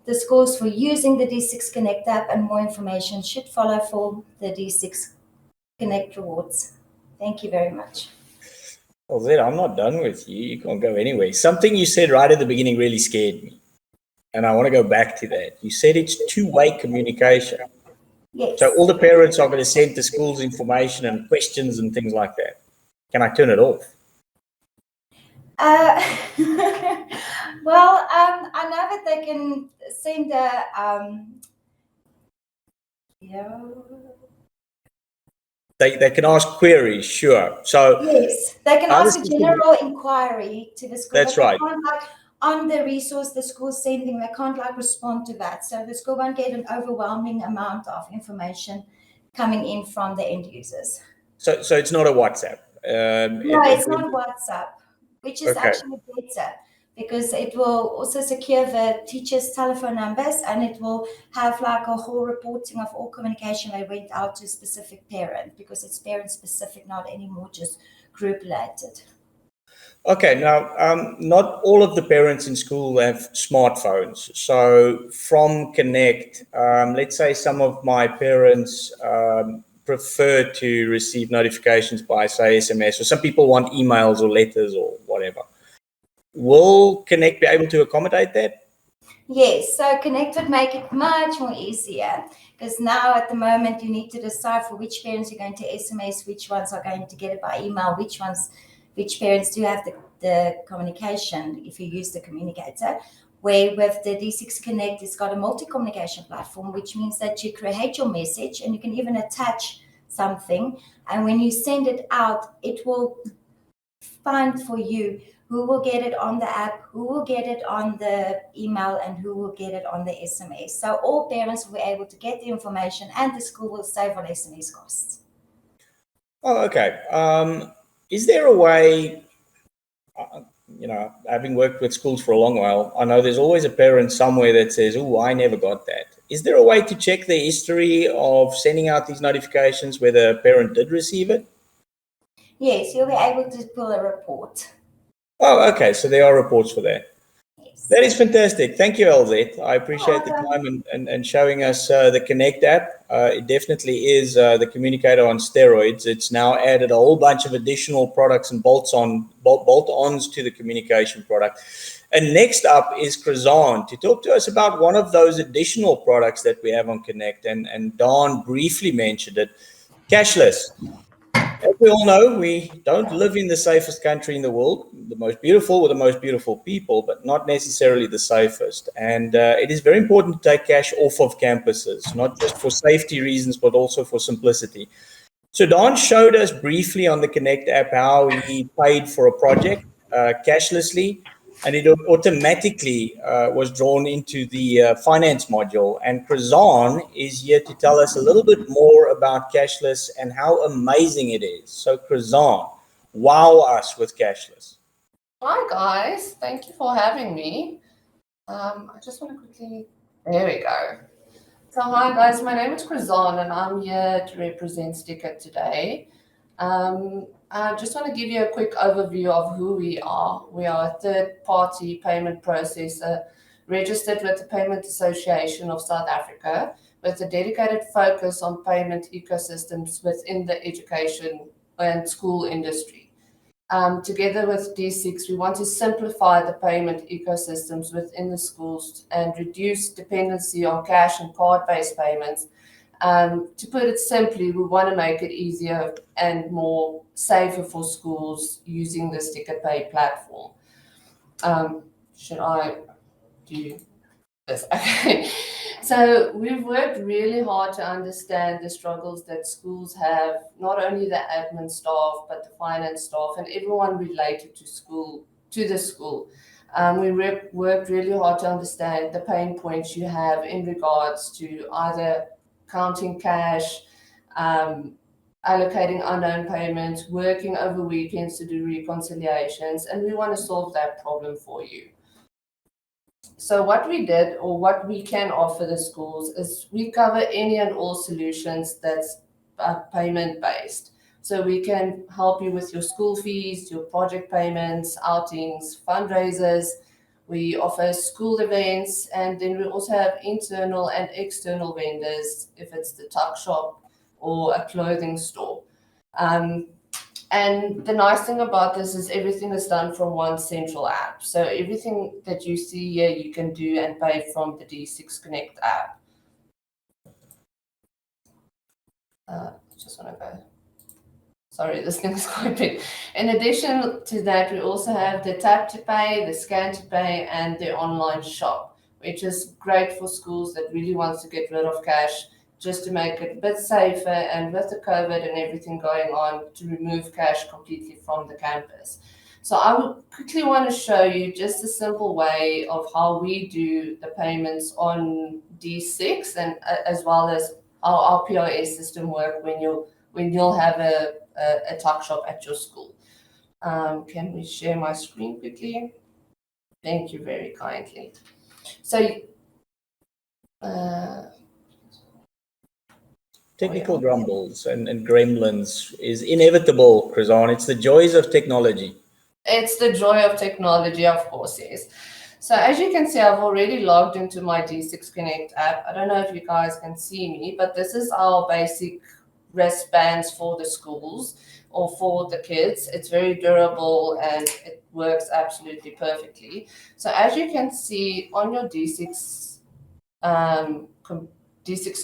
the schools for using the D6 Connect app, and more information should follow for the D6 Connect rewards. Thank you very much. Well, Zed, I'm not done with you. You can't go anyway. Something you said right at the beginning really scared me. And I want to go back to that. You said it's two-way communication. Yes. So all the parents are going to send the schools information and questions and things like that. Can I turn it off? Well, I know that they can send a, They can ask queries, sure. So yes, they can ask a general inquiry to the school. That's right. On the resource the school's sending, they can't respond to that. So the school won't get an overwhelming amount of information coming in from the end users. So it's not a WhatsApp. No, it's not WhatsApp, which is actually better, because it will also secure the teachers' telephone numbers, and it will have a whole reporting of all communication that went out to a specific parent, because it's parent specific, not anymore just group related. Okay, now not all of the parents in school have smartphones. So from Connect, let's say some of my parents prefer to receive notifications by, say, SMS, or some people want emails or letters or whatever. Will Connect be able to accommodate that? Yes, so Connect would make it much more easier, because now at the moment you need to decide for which parents you're going to SMS, which ones are going to get it by email, which parents do have the communication if you use the communicator. Where with the D6 Connect, it's got a multi-communication platform, which means that you create your message and you can even attach something. And when you send it out, it will find for you who will get it on the app, who will get it on the email, and who will get it on the SMS. So all parents will be able to get the information, and the school will save on SMS costs. Oh, okay. Is there a way, having worked with schools for a long while, I know there's always a parent somewhere that says, oh, I never got that. Is there a way to check the history of sending out these notifications, whether a parent did receive it? Yes, you'll be able to pull a report. Oh, okay. So there are reports for that. Yes. That is fantastic. Thank you, LZ. I appreciate the time and showing us the Connect app. It definitely is the communicator on steroids. It's now added a whole bunch of additional products and bolt-ons to the communication product. And next up is Krazan to talk to us about one of those additional products that we have on Connect. And Dawn briefly mentioned it, cashless. As we all know, we don't live in the safest country in the world, the most beautiful with the most beautiful people, but not necessarily the safest. And it is very important to take cash off of campuses, not just for safety reasons, but also for simplicity. So Don showed us briefly on the Connect app how he paid for a project cashlessly, and it automatically was drawn into the finance module. And Krazan is here to tell us a little bit more about cashless and how amazing it is. So Krazan, wow us with cashless. Hi guys, thank you for having me. I just want to quickly, there we go. So hi guys, my name is Krazan and I'm here to represent Stika today. I just want to give you a quick overview of who we are. We are a third-party payment processor registered with the Payment Association of South Africa with a dedicated focus on payment ecosystems within the education and school industry. Together with D6, we want to simplify the payment ecosystems within the schools and reduce dependency on cash and card-based payments, To put it simply, we want to make it easier and more safer for schools using the Stika Pay platform. Should I do this? Okay. So we've worked really hard to understand the struggles that schools have, not only the admin staff, but the finance staff and everyone related to the school. We worked really hard to understand the pain points you have in regards to either counting cash, allocating unknown payments, working over weekends to do reconciliations, and we want to solve that problem for you. So what we did, or what we can offer the schools, is we cover any and all solutions that's payment based. So we can help you with your school fees, your project payments, outings, fundraisers. We offer school events, and then we also have internal and external vendors if it's the tuck shop or a clothing store. And the nice thing about this is everything is done from one central app. So everything that you see here, you can do and pay from the D6 Connect app. Just want to go. Sorry, this thing is quite big. In addition to that, we also have the tap to pay, the scan to pay, and the online shop, which is great for schools that really want to get rid of cash, just to make it a bit safer, and with the COVID and everything going on, to remove cash completely from the campus. So I would quickly want to show you just a simple way of how we do the payments on D6, and as well as how our POS system work when you'll have a tuck shop at your school. Can we share my screen quickly? Thank you very kindly. So technical grumbles and gremlins is inevitable, Krizan. It's the joys of technology. It's the joy of technology, of course, yes. So as you can see, I've already logged into my D6 Connect app. I don't know if you guys can see me, but this is our basic wristbands for the schools or for the kids. It's very durable and it works absolutely perfectly. So as you can see on your D6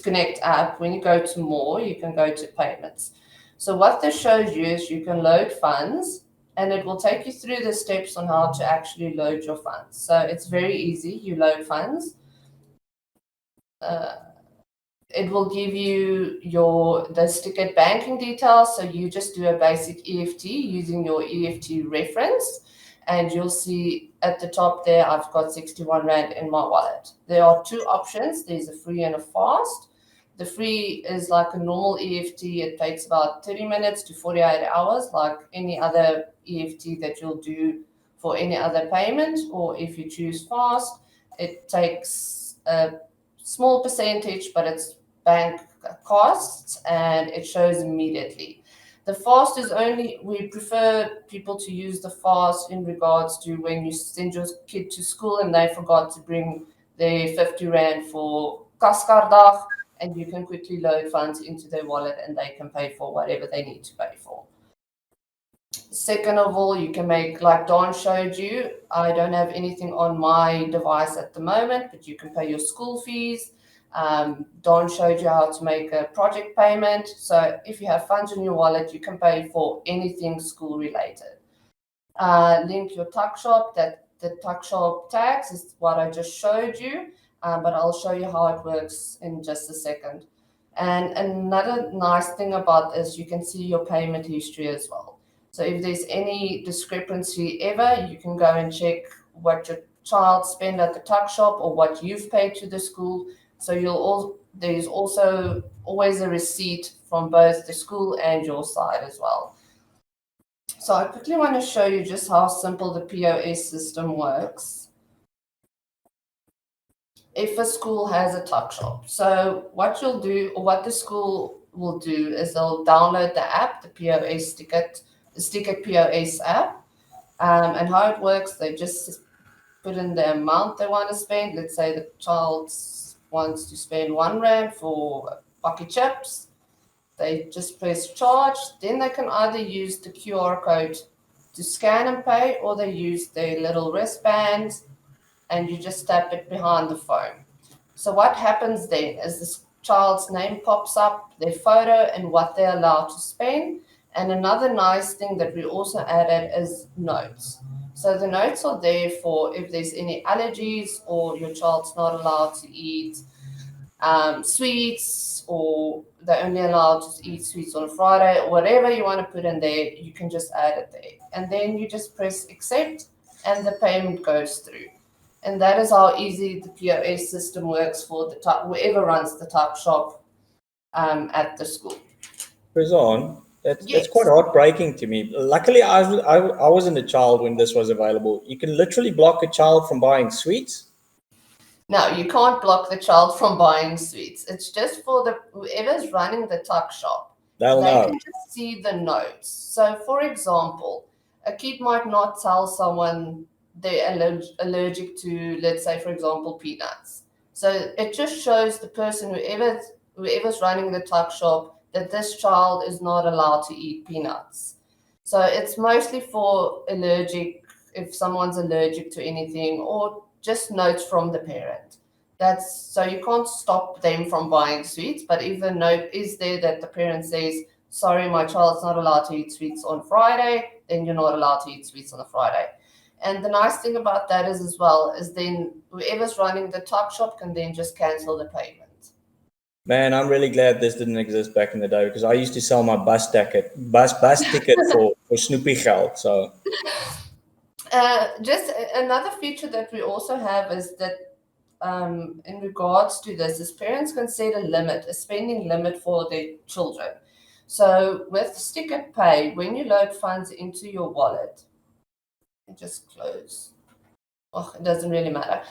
Connect app, when you go to more, you can go to payments. So what this shows you is you can load funds, and it will take you through the steps on how to actually load your funds. So it's very easy. You load funds. It will give you the Stika banking details. So you just do a basic EFT using your EFT reference, and you'll see at the top there, I've got 61 Rand in my wallet. There are two options. There's a free and a fast. The free is like a normal EFT. It takes about 30 minutes to 48 hours, like any other EFT that you'll do for any other payment. Or if you choose fast, it takes a small percentage, but it's bank costs and it shows immediately. The fast is we prefer people to use the fast in regards to when you send your kid to school and they forgot to bring their 50 Rand for kaskardag, and you can quickly load funds into their wallet and they can pay for whatever they need to pay for. Second of all, you can make, like Don showed you, I don't have anything on my device at the moment, but you can pay your school fees. Don showed you how to make a project payment. So if you have funds in your wallet, you can pay for anything school related. Link your tuck shop. The tuck shop tax is what I just showed you, but I'll show you how it works in just a second. And another nice thing about this, you can see your payment history as well. So if there's any discrepancy ever, you can go and check what your child spent at the tuck shop or what you've paid to the school. So there's also always a receipt from both the school and your side as well. So I quickly want to show you just how simple the POS system works. If a school has a tuck shop, so what you'll do, or what the school will do, is they'll download the app, the POS Stika POS app, and how it works, they just put in the amount they want to spend. Let's say the child wants to spend 1 Rand for bucket chips. They just press charge. Then they can either use the QR code to scan and pay, or they use their little wristband and you just tap it behind the phone. So what happens then is this child's name pops up, their photo, and what they're allowed to spend. And another nice thing that we also added is notes. So the notes are there for if there's any allergies or your child's not allowed to eat sweets, or they're only allowed to eat sweets on a Friday, or whatever you want to put in there, you can just add it there. And then you just press accept and the payment goes through. And that is how easy the POS system works for the whoever runs the tuck shop at the school. Rizwan, that's Yes. quite heartbreaking to me. Luckily, I wasn't a child when this was available. You can literally block a child from buying sweets. No, you can't block the child from buying sweets. It's just for whoever's running the tuck shop. They'll They know. can just see the notes. So, for example, a kid might not tell someone they're allergic to, let's say, for example, peanuts. So it just shows the person, whoever's running the tuck shop, that this child is not allowed to eat peanuts. So it's mostly for if someone's allergic to anything, or just notes from the parent. So you can't stop them from buying sweets, but if a note is there that the parent says, sorry, my child's not allowed to eat sweets on Friday, then you're not allowed to eat sweets on a Friday. And the nice thing about that is then whoever's running the tuck shop can then just cancel the payment. Man, I'm really glad this didn't exist back in the day, because I used to sell my bus ticket for Snoopy geld. So just another feature that we also have is that in regards to this is parents can set a spending limit for their children. So with Stika Pay, when you load funds into your wallet, it just close. Oh, it doesn't really matter.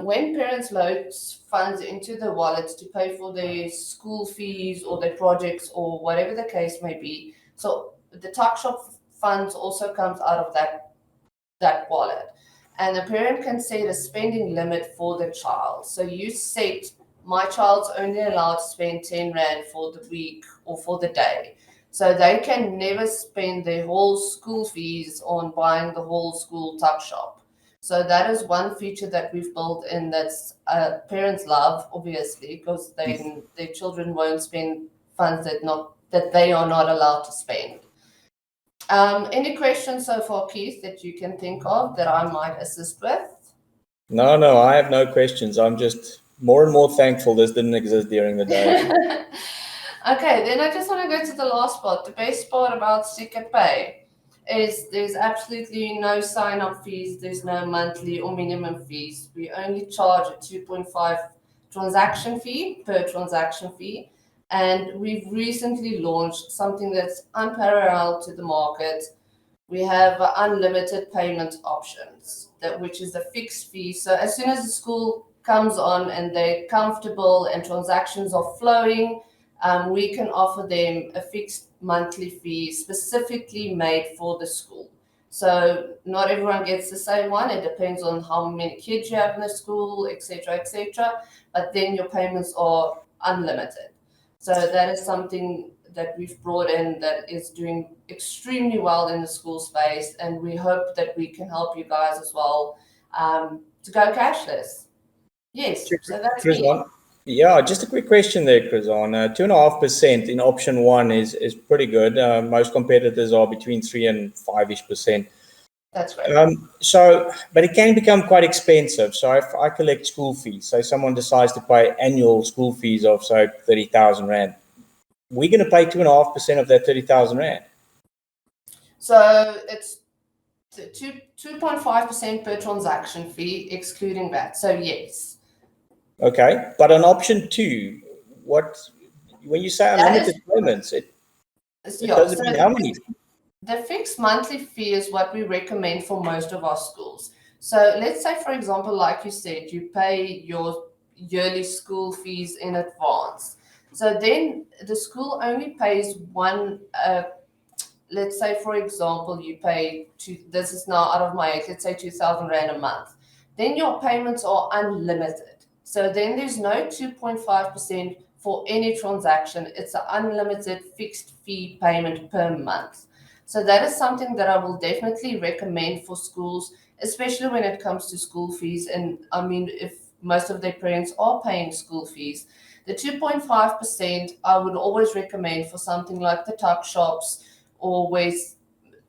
When parents load funds into the wallets to pay for their school fees or their projects or whatever the case may be, so the tuck shop funds also comes out of that wallet. And the parent can set a spending limit for the child. So you set, my child's only allowed to spend 10 Rand for the week or for the day. So they can never spend their whole school fees on buying the whole school tuck shop. So that is one feature that we've built in that's parents love, obviously, because then their children won't spend funds that they are not allowed to spend. Any questions so far, Keith, that you can think of that I might assist with? no, I have no questions. I'm just more and more thankful this didn't exist during the day. Okay, then I just want to go to the last part. The best part about Stika Pay is there's absolutely no sign-up fees. There's no monthly or minimum fees. We only charge a 2.5 transaction fee per transaction fee. And we've recently launched something that's unparalleled to the market. We have unlimited payment options, which is a fixed fee. So as soon as the school comes on and they're comfortable and transactions are flowing, we can offer them a fixed monthly fee specifically made for the school. So not everyone gets the same one. It depends on how many kids you have in the school, etc., etc. But then your payments are unlimited. So that is something that we've brought in that is doing extremely well in the school space, and we hope that we can help you guys as well to go cashless. Yes, so that's me. Yeah, just a quick question there, Chris. On 2.5% in option one is pretty good. Most competitors are between 3 and 5-ish%. That's great. But it can become quite expensive. So if I collect school fees, so someone decides to pay annual school fees of, say, 30,000 Rand, we're going to pay 2.5% of that 30,000 Rand. So it's 2.5% per transaction fee, excluding that. So yes. Okay, but on option two, when you say unlimited payments, it doesn't mean how many. The fixed monthly fee is what we recommend for most of our schools. So let's say, for example, like you said, you pay your yearly school fees in advance. So then the school only pays one, let's say, for example, you pay, this is now out of my head, let's say 2,000 Rand a month. Then your payments are unlimited. So then there's no 2.5% for any transaction. It's an unlimited fixed fee payment per month. So that is something that I will definitely recommend for schools, especially when it comes to school fees. And I mean, if most of their parents are paying school fees, The 2.5% I would always recommend for something like the tuck shops, or where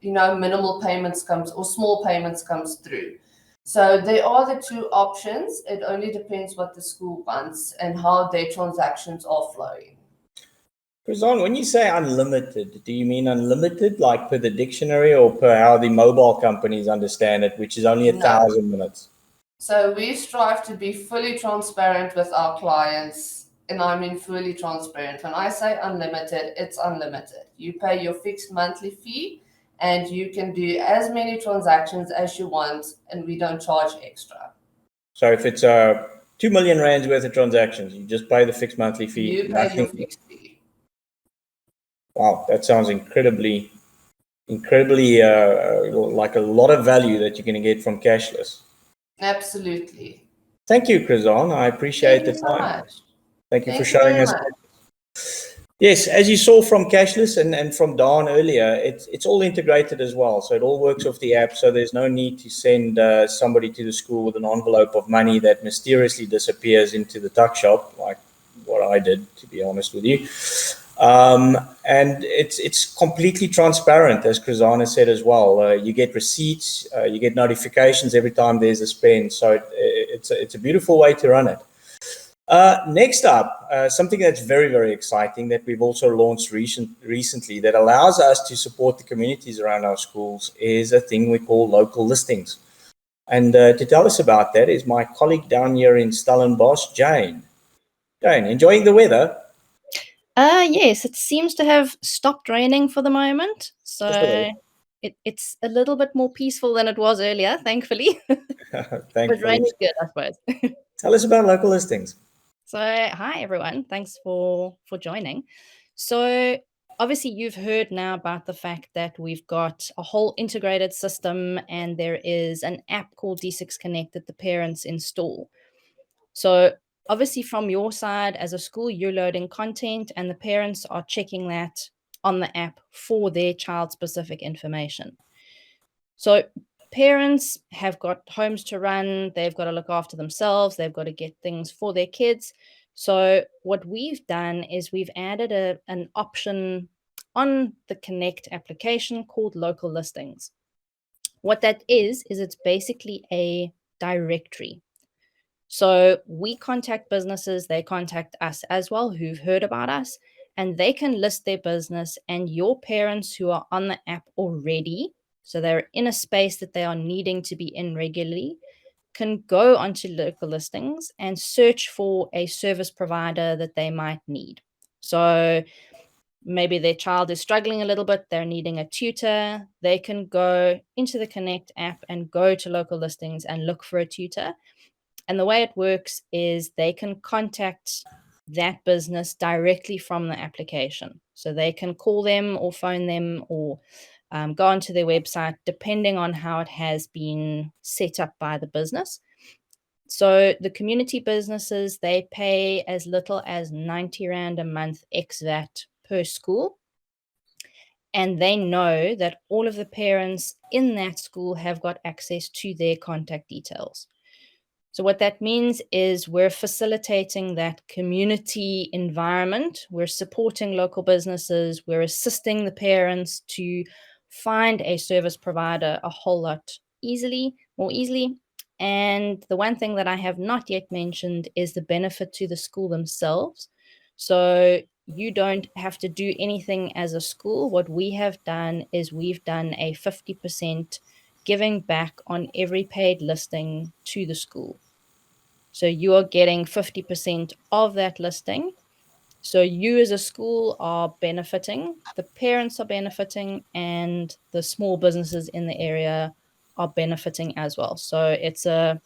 minimal payments comes or small payments comes through. So there are the two options. It only depends what the school wants and how their transactions are flowing. Krizan, when you say unlimited, do you mean unlimited like per the dictionary or per how the mobile companies understand it, which is only 1,000 minutes? So we strive to be fully transparent with our clients, and I mean fully transparent. When I say unlimited, it's unlimited. You pay your fixed monthly fee and you can do as many transactions as you want, and we don't charge extra. So if it's 2 million rands worth of transactions, you just pay the fixed monthly fee. You pay your fixed fee. Wow, that sounds incredibly like a lot of value that you're going to get from cashless. Absolutely. Thank you, Krizan. I appreciate the time. Thank you for showing us. Yes, as you saw from cashless and from Dawn earlier, it's all integrated as well. So it all works off the app. So there's no need to send somebody to the school with an envelope of money that mysteriously disappears into the tuck shop, like what I did, to be honest with you. And it's completely transparent, as Krizana said as well. You get receipts, you get notifications every time there's a spend. So it's a beautiful way to run it. Next up, something that's very, very exciting that we've also launched recently that allows us to support the communities around our schools is a thing we call local listings. And to tell us about that is my colleague down here in Stellenbosch, Jane. Jane, enjoying the weather? Yes, it seems to have stopped raining for the moment. So it's a little bit more peaceful than it was earlier, thankfully. But rain is good, I suppose. Tell us about local listings. So, hi everyone. Thanks for joining. So, obviously you've heard now about the fact that we've got a whole integrated system and there is an app called D6 Connect that the parents install. So, obviously from your side as a school, you're loading content and the parents are checking that on the app for their child-specific information. So parents have got homes to run, they've got to look after themselves, they've got to get things for their kids. So what we've done is we've added an option on the Connect application called local listings. What that is it's basically a directory. So we contact businesses, they contact us as well who've heard about us, and they can list their business, and your parents who are on the app already, so they're in a space that they are needing to be in regularly, can go onto local listings and search for a service provider that they might need. So maybe their child is struggling a little bit, they're needing a tutor, they can go into the Connect app and go to local listings and look for a tutor. And the way it works is they can contact that business directly from the application. So they can call them or phone them or go onto their website, depending on how it has been set up by the business. So the community businesses, they pay as little as 90 Rand a month ex-VAT per school. And they know that all of the parents in that school have got access to their contact details. So what that means is we're facilitating that community environment. We're supporting local businesses. We're assisting the parents to find a service provider a whole lot more easily. And the one thing that I have not yet mentioned is the benefit to the school themselves. So you don't have to do anything as a school. What we have done is we've done a 50% giving back on every paid listing to the school. So you are getting 50% of that listing. So you as a school are benefiting, the parents are benefiting, and the small businesses in the area are benefiting as well. So it's a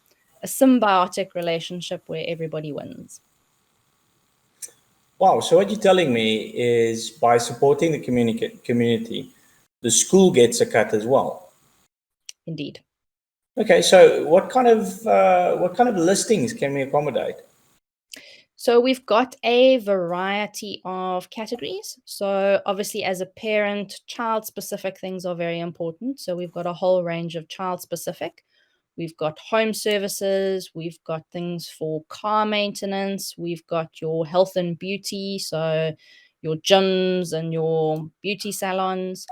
symbiotic relationship where everybody wins. Wow. So what you're telling me is by supporting the community, the school gets a cut as well. Indeed. Okay, so what kind of listings can we accommodate? So we've got a variety of categories. So obviously as a parent, child-specific things are very important. So we've got a whole range of child-specific. we've got home services, we've got things for car maintenance, we've got your health and beauty, so your gyms and your beauty salons,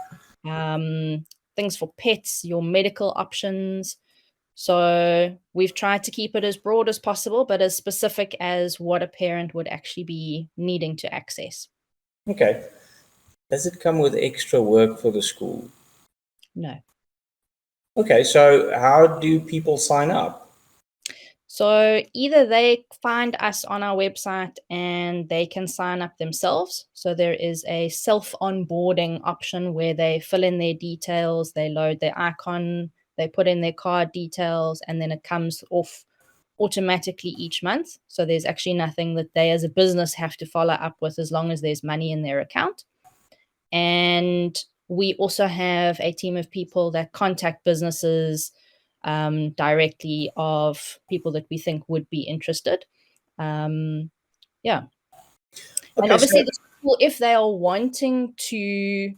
things for pets, your medical options. So we've tried to keep it as broad as possible, but as specific as what a parent would actually be needing to access. Okay. Does it come with extra work for the school? No. Okay, so how do people sign up? So either they find us on our website and they can sign up themselves. So there is a self-onboarding option where they fill in their details, they load their icon, they put in their card details, and then it comes off automatically each month. So there's actually nothing that they as a business have to follow up with as long as there's money in their account. And we also have a team of people that contact businesses directly of people that we think would be interested. Yeah. And Okay, obviously, so the school, if they are wanting to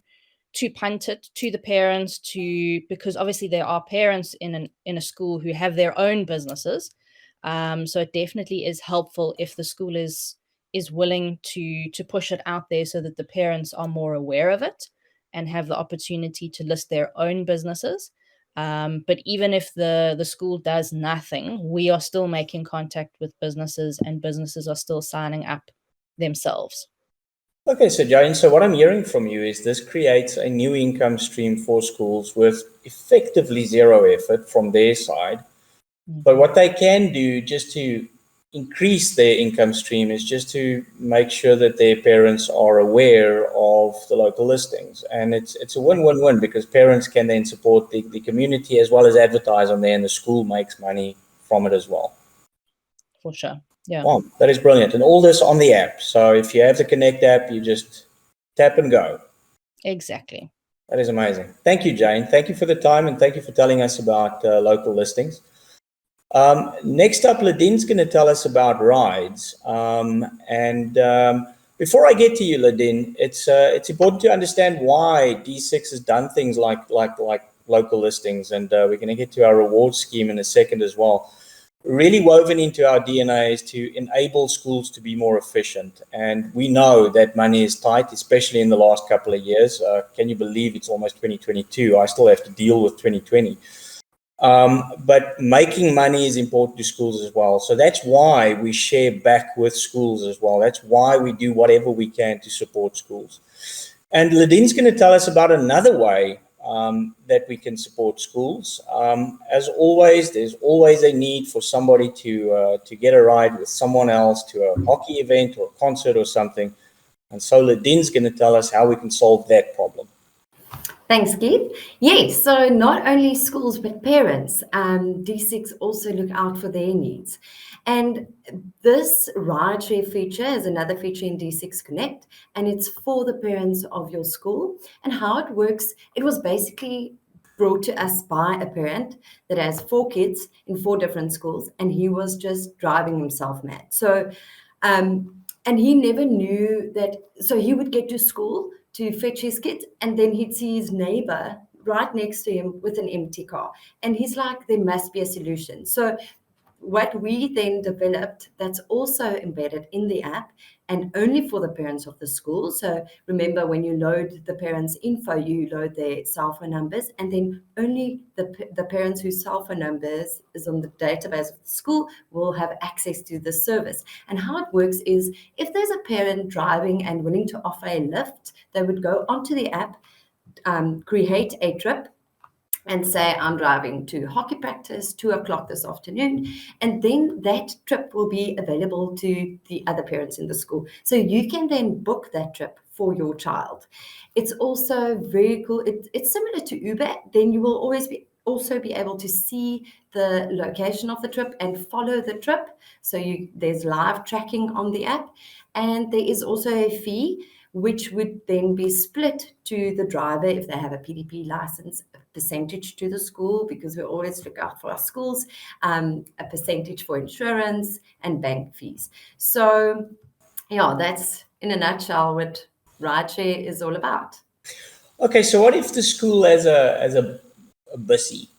punt it to the parents, because obviously there are parents in a school who have their own businesses. So it definitely is helpful if the school is willing to push it out there so that the parents are more aware of it and have the opportunity to list their own businesses. But even if the school does nothing, we are still making contact with businesses, and businesses are still signing up themselves. Okay, so Jane, so what I'm hearing from you is this creates a new income stream for schools with effectively zero effort from their side. But what they can do just to increase their income stream is just to make sure that their parents are aware of the local listings. And it's a win-win-win because parents can then support the community as well as advertise on there, and the school makes money from it as well. For sure. Yeah. Wow, that is brilliant. And all this on the app. So if you have the Connect app, you just tap and go. Exactly. That is amazing. Thank you, Jane. Thank you for the time, and thank you for telling us about local listings. Next up, Ladine's going to tell us about rides. Before I get to you, Ladine, it's important to understand why D6 has done things like local listings, and we're going to get to our reward scheme in a second as well. Really woven into our DNA is to enable schools to be more efficient. And we know that money is tight, especially in the last couple of years. Can you believe it's almost 2022? I still have to deal with 2020. But making money is important to schools as well. So that's why we share back with schools as well. That's why we do whatever we can to support schools. And Ladine's going to tell us about another way that we can support schools. As always, there's always a need for somebody to get a ride with someone else to a hockey event or a concert or something. And so Ladine's going to tell us how we can solve that problem. Thanks, Keith. Yes, so not only schools but parents, D6 also look out for their needs. And this ride share feature is another feature in D6 Connect, and it's for the parents of your school. And how it works, it was basically brought to us by a parent that has 4 kids in 4 different schools, and he was just driving himself mad. So, and he never knew that, so he would get to school to fetch his kids, and then he'd see his neighbor right next to him with an empty car. And he's like, there must be a solution. So what we then developed, that's also embedded in the app and only for the parents of the school. So remember, when you load the parents' info, you load their cell phone numbers, and then only the parents whose cell phone numbers is on the database of the school will have access to the service. And how it works is, if there's a parent driving and willing to offer a lift, they would go onto the app, create a trip, and say, I'm driving to hockey practice, 2:00 this afternoon. And then that trip will be available to the other parents in the school. So you can then book that trip for your child. It's also very cool. It's similar to Uber. Then you will always also be able to see the location of the trip and follow the trip. So there's live tracking on the app. And there is also a fee, which would then be split to the driver if they have a PDP license, a percentage to the school, because we always look out for our schools, a percentage for insurance and bank fees. So yeah, that's in a nutshell what rideshare is all about. Okay, so what if the school has a bussy?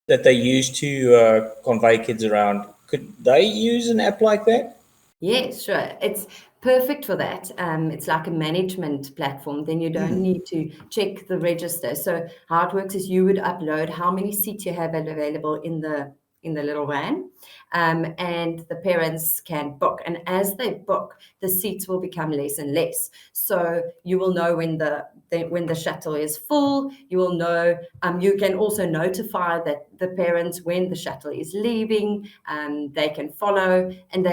that they use to convey kids around, could they use an app like that? Yes, sure. It's perfect for that. It's like a management platform. Then you don't need to check the register. So how it works is you would upload how many seats you have available in the little van, and the parents can book. And as they book, the seats will become less and less. So you will know when the shuttle is full. You will know. You can also notify the parents when the shuttle is leaving. They can follow, and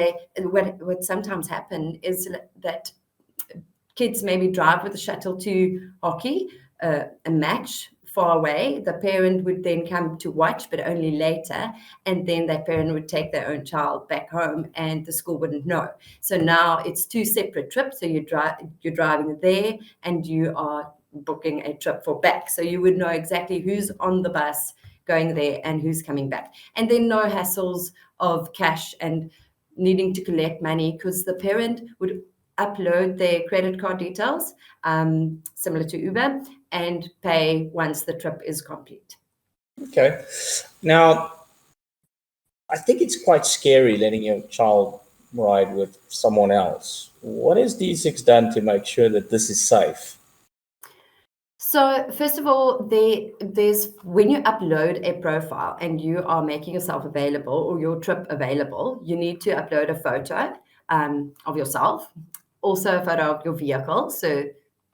what sometimes happen is that kids maybe drive with the shuttle to hockey, a match far away. The parent would then come to watch, but only later, and then that parent would take their own child back home, and the school wouldn't know. So now it's two separate trips. So you're driving there, and you are booking a trip for back. So you would know exactly who's on the bus going there and who's coming back, and then no hassles of cash and needing to collect money, because the parent would upload their credit card details, similar to Uber, and pay once the trip is complete. Okay. Now, I think it's quite scary letting your child ride with someone else. What has D6 done to make sure that this is safe? So first of all, there's when you upload a profile and you are making yourself available or your trip available, you need to upload a photo of yourself, also a photo of your vehicle, so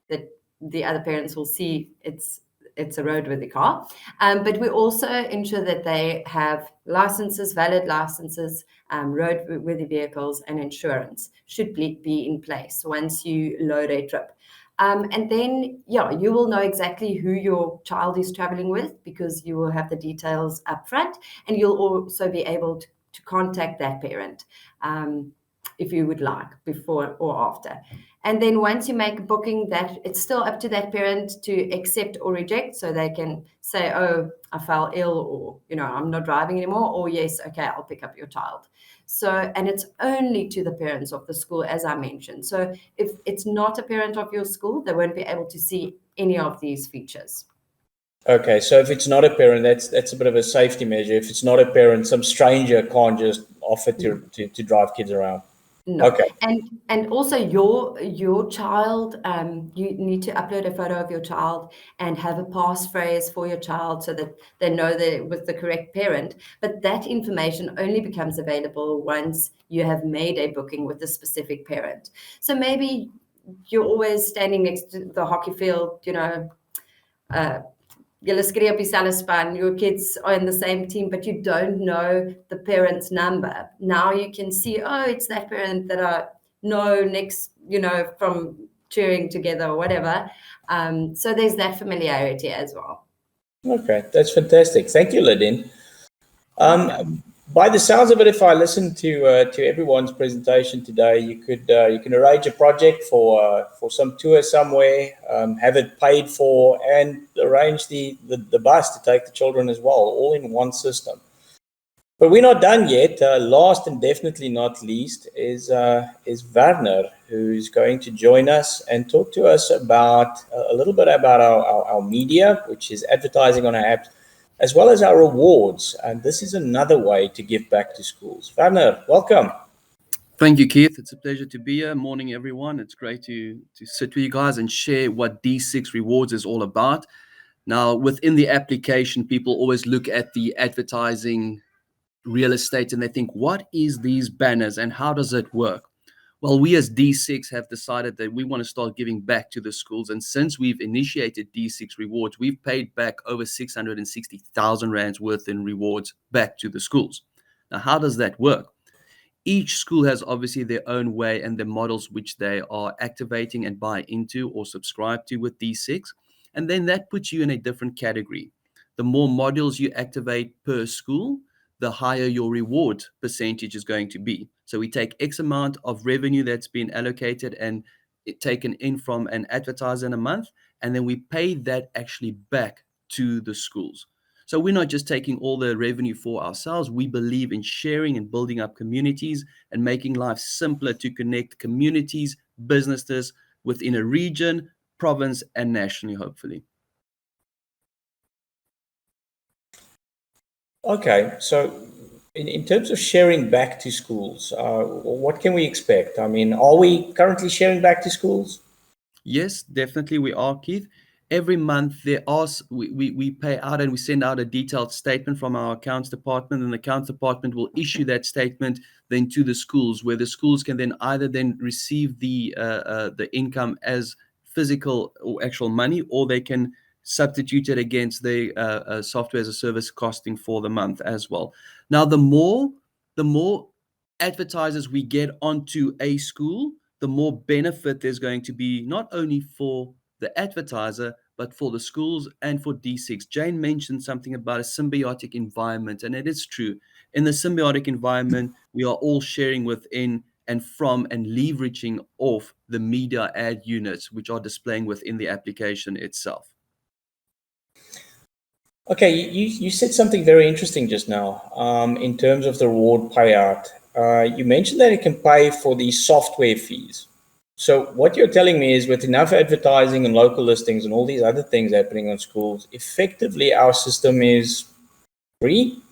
that the other parents will see it's a roadworthy car. But we also ensure that they have licenses, valid licenses, roadworthy vehicles, and insurance should be in place once you load a trip. And then, you will know exactly who your child is traveling with, because you will have the details up front, and you'll also be able to contact that parent if you would like, before or after. And then once you make a booking, that it's still up to that parent to accept or reject. So they can say, oh, I fell ill, or, I'm not driving anymore, or yes, okay, I'll pick up your child. So, and it's only to the parents of the school, as I mentioned. So if it's not a parent of your school, they won't be able to see any of these features. Okay, so if it's not a parent, that's a bit of a safety measure. If it's not a parent, some stranger can't just offer to drive kids around. No. Okay. And also your child, you need to upload a photo of your child and have a passphrase for your child so that they know that it was the correct parent. But that information only becomes available once you have made a booking with a specific parent. So maybe you're always standing next to the hockey field, julle skree op dieselfde span, your kids are in the same team, but you don't know the parent's number. Now you can see, oh, it's that parent that I know next, from cheering together or whatever. So there's that familiarity as well. Okay, that's fantastic. Thank you, Ladin. By the sounds of it, if I listen to everyone's presentation today, you can arrange a project for some tour somewhere, have it paid for, and arrange the bus to take the children as well, all in one system. But we're not done yet. Last and definitely not least is Werner, who's going to join us and talk to us about a little bit about our media, which is advertising on our apps, as well as our rewards. And this is another way to give back to schools. Werner, welcome. Thank you, Keith. It's a pleasure to be here. Morning, everyone. It's great to sit with you guys and share what D6 Rewards is all about. Now, within the application, people always look at the advertising real estate and they think, what is these banners and how does it work? Well, we as D6 have decided that we want to start giving back to the schools. And since we've initiated D6 Rewards, we've paid back over 660,000 Rands worth in rewards back to the schools. Now, how does that work? Each school has obviously their own way and the models which they are activating and buy into or subscribe to with D6. And then that puts you in a different category. The more modules you activate per school, the higher your reward percentage is going to be. So we take X amount of revenue that's been allocated and taken in from an advertiser in a month, and then we pay that actually back to the schools. So we're not just taking all the revenue for ourselves. We believe in sharing and building up communities and making life simpler to connect communities, businesses within a region, province, and nationally, hopefully. Okay, so in terms of sharing back to schools, what can we expect? I mean, are we currently sharing back to schools? Yes, definitely we are, Keith. Every month we pay out and we send out a detailed statement from our accounts department, and the accounts department will issue that statement then to the schools, where the schools can then either then receive the income as physical or actual money, or they can substitute it against the software as a service costing for the month as well. Now, the more advertisers we get onto a school, the more benefit there's going to be, not only for the advertiser, but for the schools and for D6. Jane mentioned something about a symbiotic environment, and it is true. In the symbiotic environment, we are all sharing within and from and leveraging off the media ad units, which are displaying within the application itself. Okay, you said something very interesting just now in terms of the reward payout. You mentioned that it can pay for the software fees. So what you're telling me is with enough advertising and local listings and all these other things happening on schools, effectively our system is free?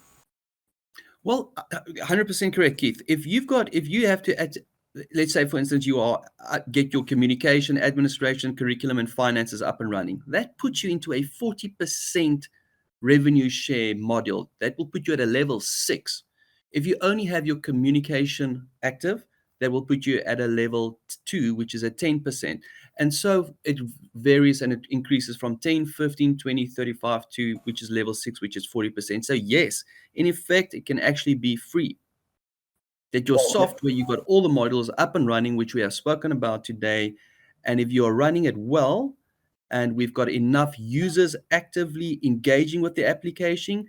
Well, 100% correct, Keith. If you have to, let's say, for instance, you are get your communication, administration, curriculum, and finances up and running, that puts you into a 40% revenue share module. That will put you at a level 6. If you only have your communication active, that will put you at a level 2, which is a 10%. And so it varies and it increases from 10, 15, 20, 35 to, which is level 6, which is 40%. So yes, in effect, it can actually be free. That your software, you've got all the modules up and running, which we have spoken about today. And if you are running it well, and we've got enough users actively engaging with the application,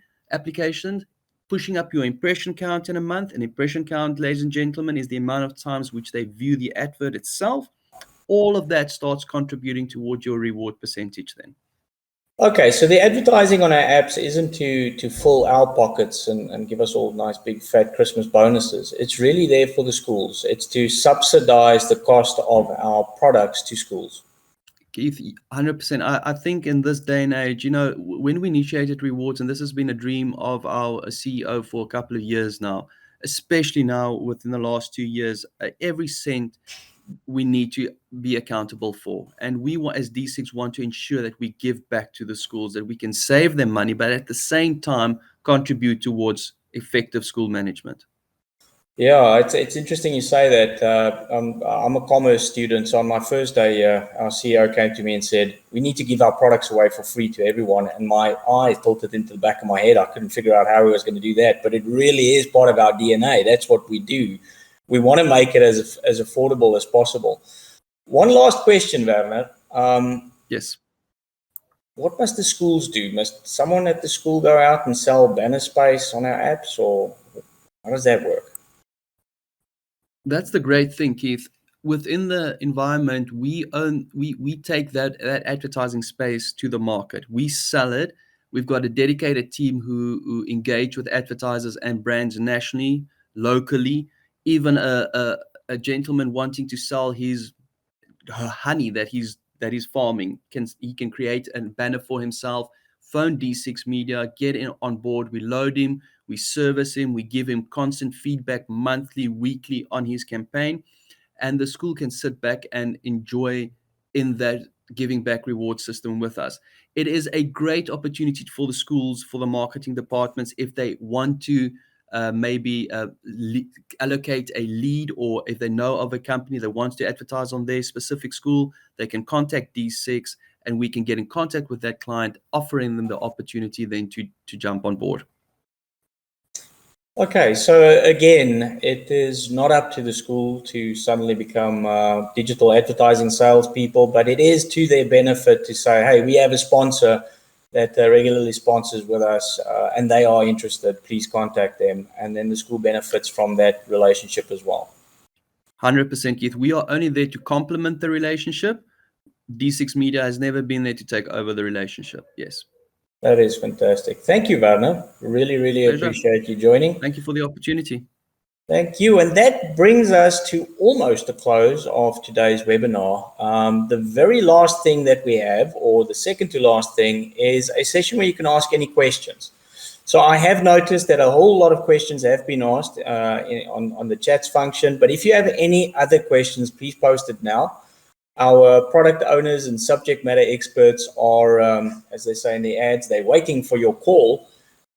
pushing up your impression count in a month. An impression count, ladies and gentlemen, is the amount of times which they view the advert itself. All of that starts contributing towards your reward percentage then. Okay, so the advertising on our apps isn't to fill our pockets and give us all nice big fat Christmas bonuses. It's really there for the schools. It's to subsidize the cost of our products to schools. Keith, 100%. I think in this day and age, when we initiated rewards, and this has been a dream of our CEO for a couple of years now, especially now within the last 2 years, every cent we need to be accountable for. And we want, as D6, want to ensure that we give back to the schools, that we can save them money, but at the same time contribute towards effective school management. Yeah, it's interesting you say that. I'm a commerce student, so on my first day, our CEO came to me and said, we need to give our products away for free to everyone. And my eyes tilted into the back of my head. I couldn't figure out how he was going to do that, but it really is part of our DNA. That's what we do. We want to make it as affordable as possible. One last question, Werner. Yes. What must the schools do? Must someone at the school go out and sell banner space on our apps, or how does that work? That's the great thing, Keith. Within the environment, we take that advertising space to the market. We sell it. We've got a dedicated team who engage with advertisers and brands nationally, locally. Even a gentleman wanting to sell his honey that he's farming can create a banner for himself. Phone D6 Media, get in on board. We load him, we service him, we give him constant feedback monthly, weekly on his campaign, and the school can sit back and enjoy in that giving back reward system with us. It is a great opportunity for the schools, for the marketing departments, if they want to maybe allocate a lead, or if they know of a company that wants to advertise on their specific school, they can contact D6 and we can get in contact with that client, offering them the opportunity then to jump on board. Okay, so again, it is not up to the school to suddenly become digital advertising salespeople, but it is to their benefit to say, hey, we have a sponsor that regularly sponsors with us and they are interested, please contact them. And then the school benefits from that relationship as well. 100%, Keith. We are only there to complement the relationship. D6 Media has never been there to take over the relationship. Yes. That is fantastic. Thank you, Werner. Really, really Pleasure. Appreciate you joining. Thank you for the opportunity. Thank you. And that brings us to almost the close of today's webinar. The very last thing that we have, or the second to last thing, is a session where you can ask any questions. So I have noticed that a whole lot of questions have been asked on the chats function, but if you have any other questions, please post it now. Our product owners and subject matter experts are, as they say in the ads, they're waiting for your call.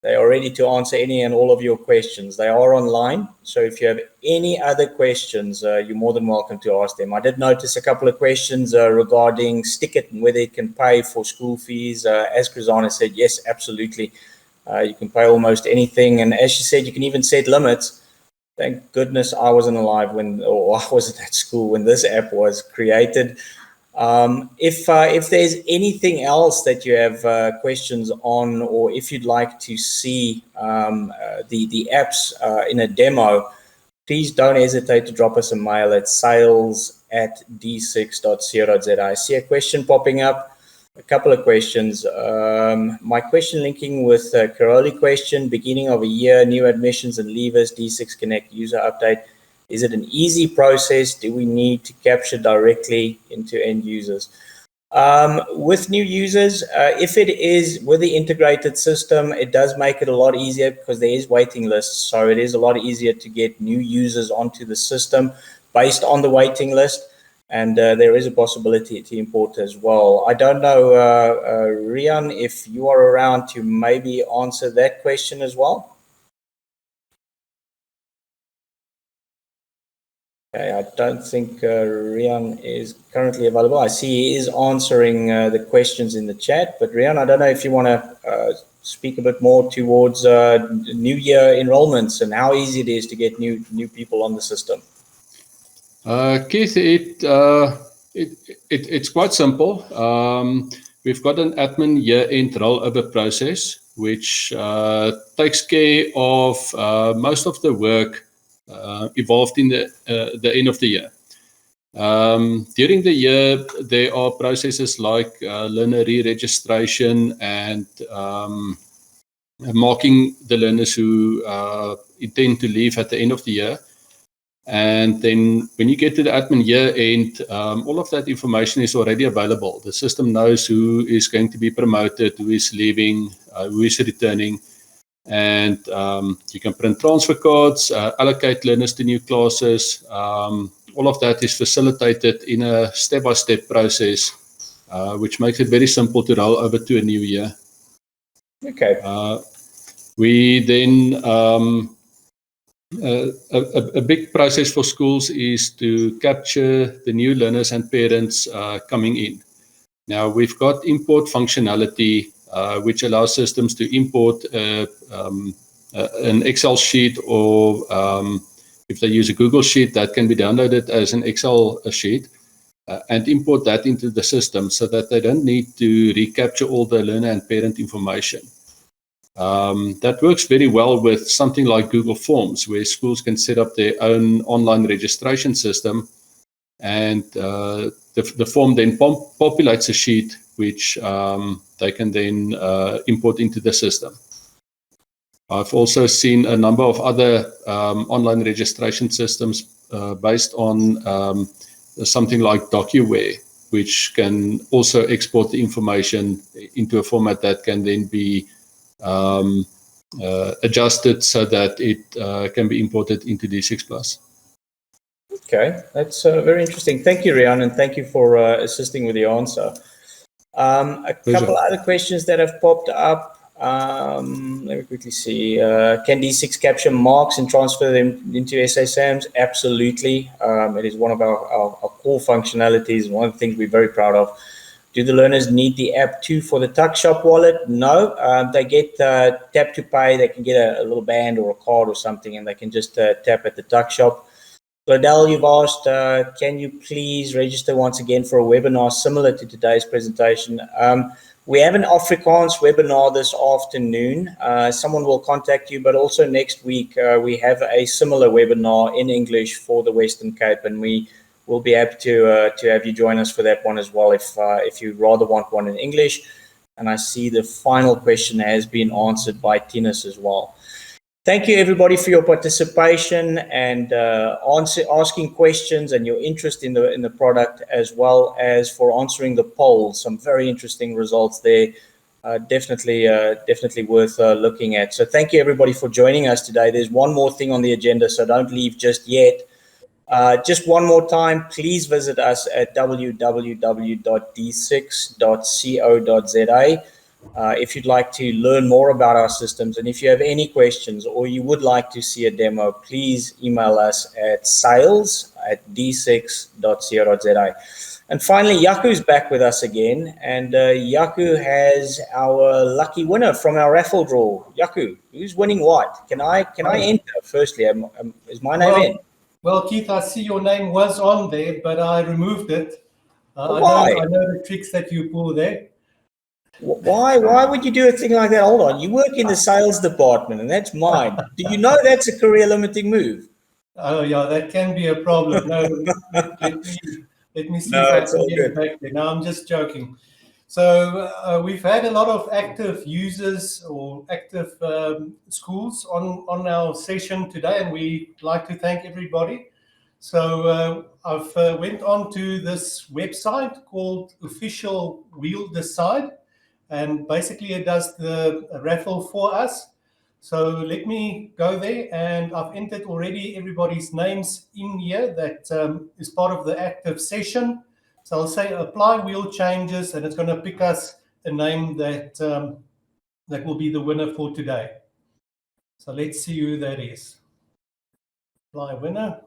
They are ready to answer any and all of your questions. They are online, so if you have any other questions, you're more than welcome to ask them. I did notice a couple of questions regarding Stika and whether it can pay for school fees. As Chrisana said, yes, absolutely. You can pay almost anything, and as she said, you can even set limits. Thank goodness I wasn't alive or I wasn't at school when this app was created. If there's anything else that you have questions on, or if you'd like to see the apps in a demo, please don't hesitate to drop us a mail at sales@d6.co.za. I see a question popping up. A couple of questions. My question linking with Caroli question, beginning of a year, new admissions and leavers, D6 Connect user update. Is it an easy process? Do we need to capture directly into end users? With new users, if it is with the integrated system, it does make it a lot easier because there is waiting lists. So it is a lot easier to get new users onto the system based on the waiting list. And there is a possibility to import as well. I don't know, Rian, if you are around to maybe answer that question as well. Okay, I don't think Rian is currently available. I see he is answering the questions in the chat, but Rian, I don't know if you want to speak a bit more towards New Year enrollments and how easy it is to get new people on the system. Keith, it's quite simple. We've got an admin year-end rollover process, which takes care of most of the work involved in the end of the year. During the year, there are processes like learner re-registration and marking the learners who intend to leave at the end of the year. And then when you get to the admin year end, all of that information is already available. The system knows who is going to be promoted, who is leaving, who is returning. And you can print transfer cards, allocate learners to new classes. All of that is facilitated in a step-by-step process, which makes it very simple to roll over to a new year. Okay. We then... a big process for schools is to capture the new learners and parents coming in. Now, we've got import functionality, which allows systems to import an Excel sheet, or if they use a Google sheet, that can be downloaded as an Excel sheet, and import that into the system so that they don't need to recapture all the learner and parent information. That works very well with something like Google Forms, where schools can set up their own online registration system, and the form then populates a sheet which they can then import into the system. I've also seen a number of other online registration systems based on something like DocuWare, which can also export the information into a format that can then be adjusted so that it can be imported into D6+. Okay, that's very interesting. Thank you, Rian, and thank you for assisting with the answer. A couple other questions that have popped up. Let me quickly see. Can D6 capture marks and transfer them into SASAMs? Absolutely. It is one of our core functionalities, one of the things we're very proud of. Do the learners need the app too for the Tuck Shop wallet? No, they get tap to pay. They can get a little band or a card or something, and they can just tap at the Tuck Shop. Lodell, you've asked, can you please register once again for a webinar similar to today's presentation? We have an Afrikaans webinar this afternoon. Someone will contact you, but also next week we have a similar webinar in English for the Western Cape, and we'll be happy to have you join us for that one as well if you rather want one in English. And I see the final question has been answered by Tinus as well. Thank you, everybody, for your participation and asking questions and your interest in the product, as well as for answering the poll. Some very interesting results there. definitely worth looking at. So thank you everybody for joining us today. There's one more thing on the agenda, so don't leave just yet. Just one more time, please visit us at www.d6.co.za if you'd like to learn more about our systems. And if you have any questions or you would like to see a demo, please email us at sales@d6.co.za. And finally, Yaku's back with us again, and Yaku has our lucky winner from our raffle draw. Yaku, who's winning what? Can I enter firstly? Is my name in? Well, Keith, I see your name was on there, but I removed it. Why? I know the tricks that you pull there. Why would you do a thing like that? Hold on, you work in the sales department, and that's mine. Do you know that's a career limiting move? Oh yeah, that can be a problem. No, let me see No, if I it's can all get good. it back there. No, I'm just joking. So we've had a lot of active users or active schools on our session today, and we'd like to thank everybody. So I've went on to this website called Official Wheel Decide, and basically it does the raffle for us. So let me go there, and I've entered already everybody's names in here that is part of the active session. So I'll say apply wheel changes, and it's going to pick us a name that that will be the winner for today. So let's see who that is. Apply winner.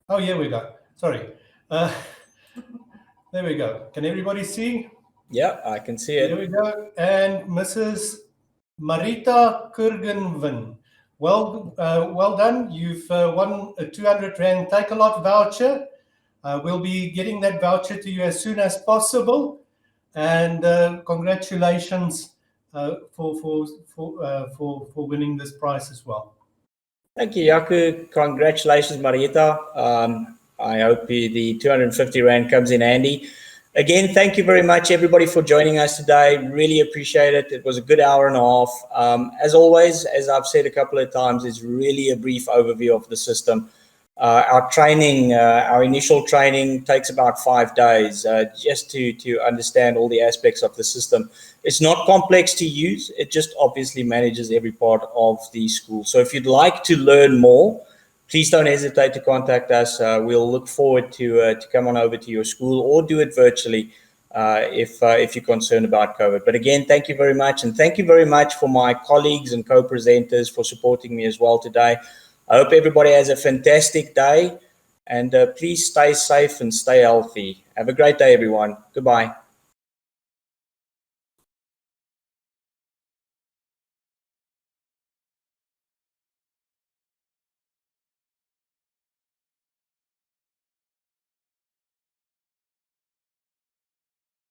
Oh, here we go. Sorry. There we go. Can everybody see? Yeah, I can see it. There we go. And Mrs. Marita Kurgenvin. Well done. You've won a 200 Rand Take-A-Lot voucher. We'll be getting that voucher to you as soon as possible. And congratulations for winning this prize as well. Thank you, Yaku. Congratulations, Marieta. I hope the 250 Rand comes in handy. Again, thank you very much, everybody, for joining us today. Really appreciate it. It was a good hour and a half. As always, as I've said a couple of times, it's really a brief overview of the system. Our training, our initial training takes about 5 days just to understand all the aspects of the system. It's not complex to use. It just obviously manages every part of the school. So if you'd like to learn more, please don't hesitate to contact us. We'll look forward to come on over to your school or do it virtually if you're concerned about COVID. But again, thank you very much. And thank you very much for my colleagues and co-presenters for supporting me as well today. I hope everybody has a fantastic day, and please stay safe and stay healthy. Have a great day, everyone. Goodbye.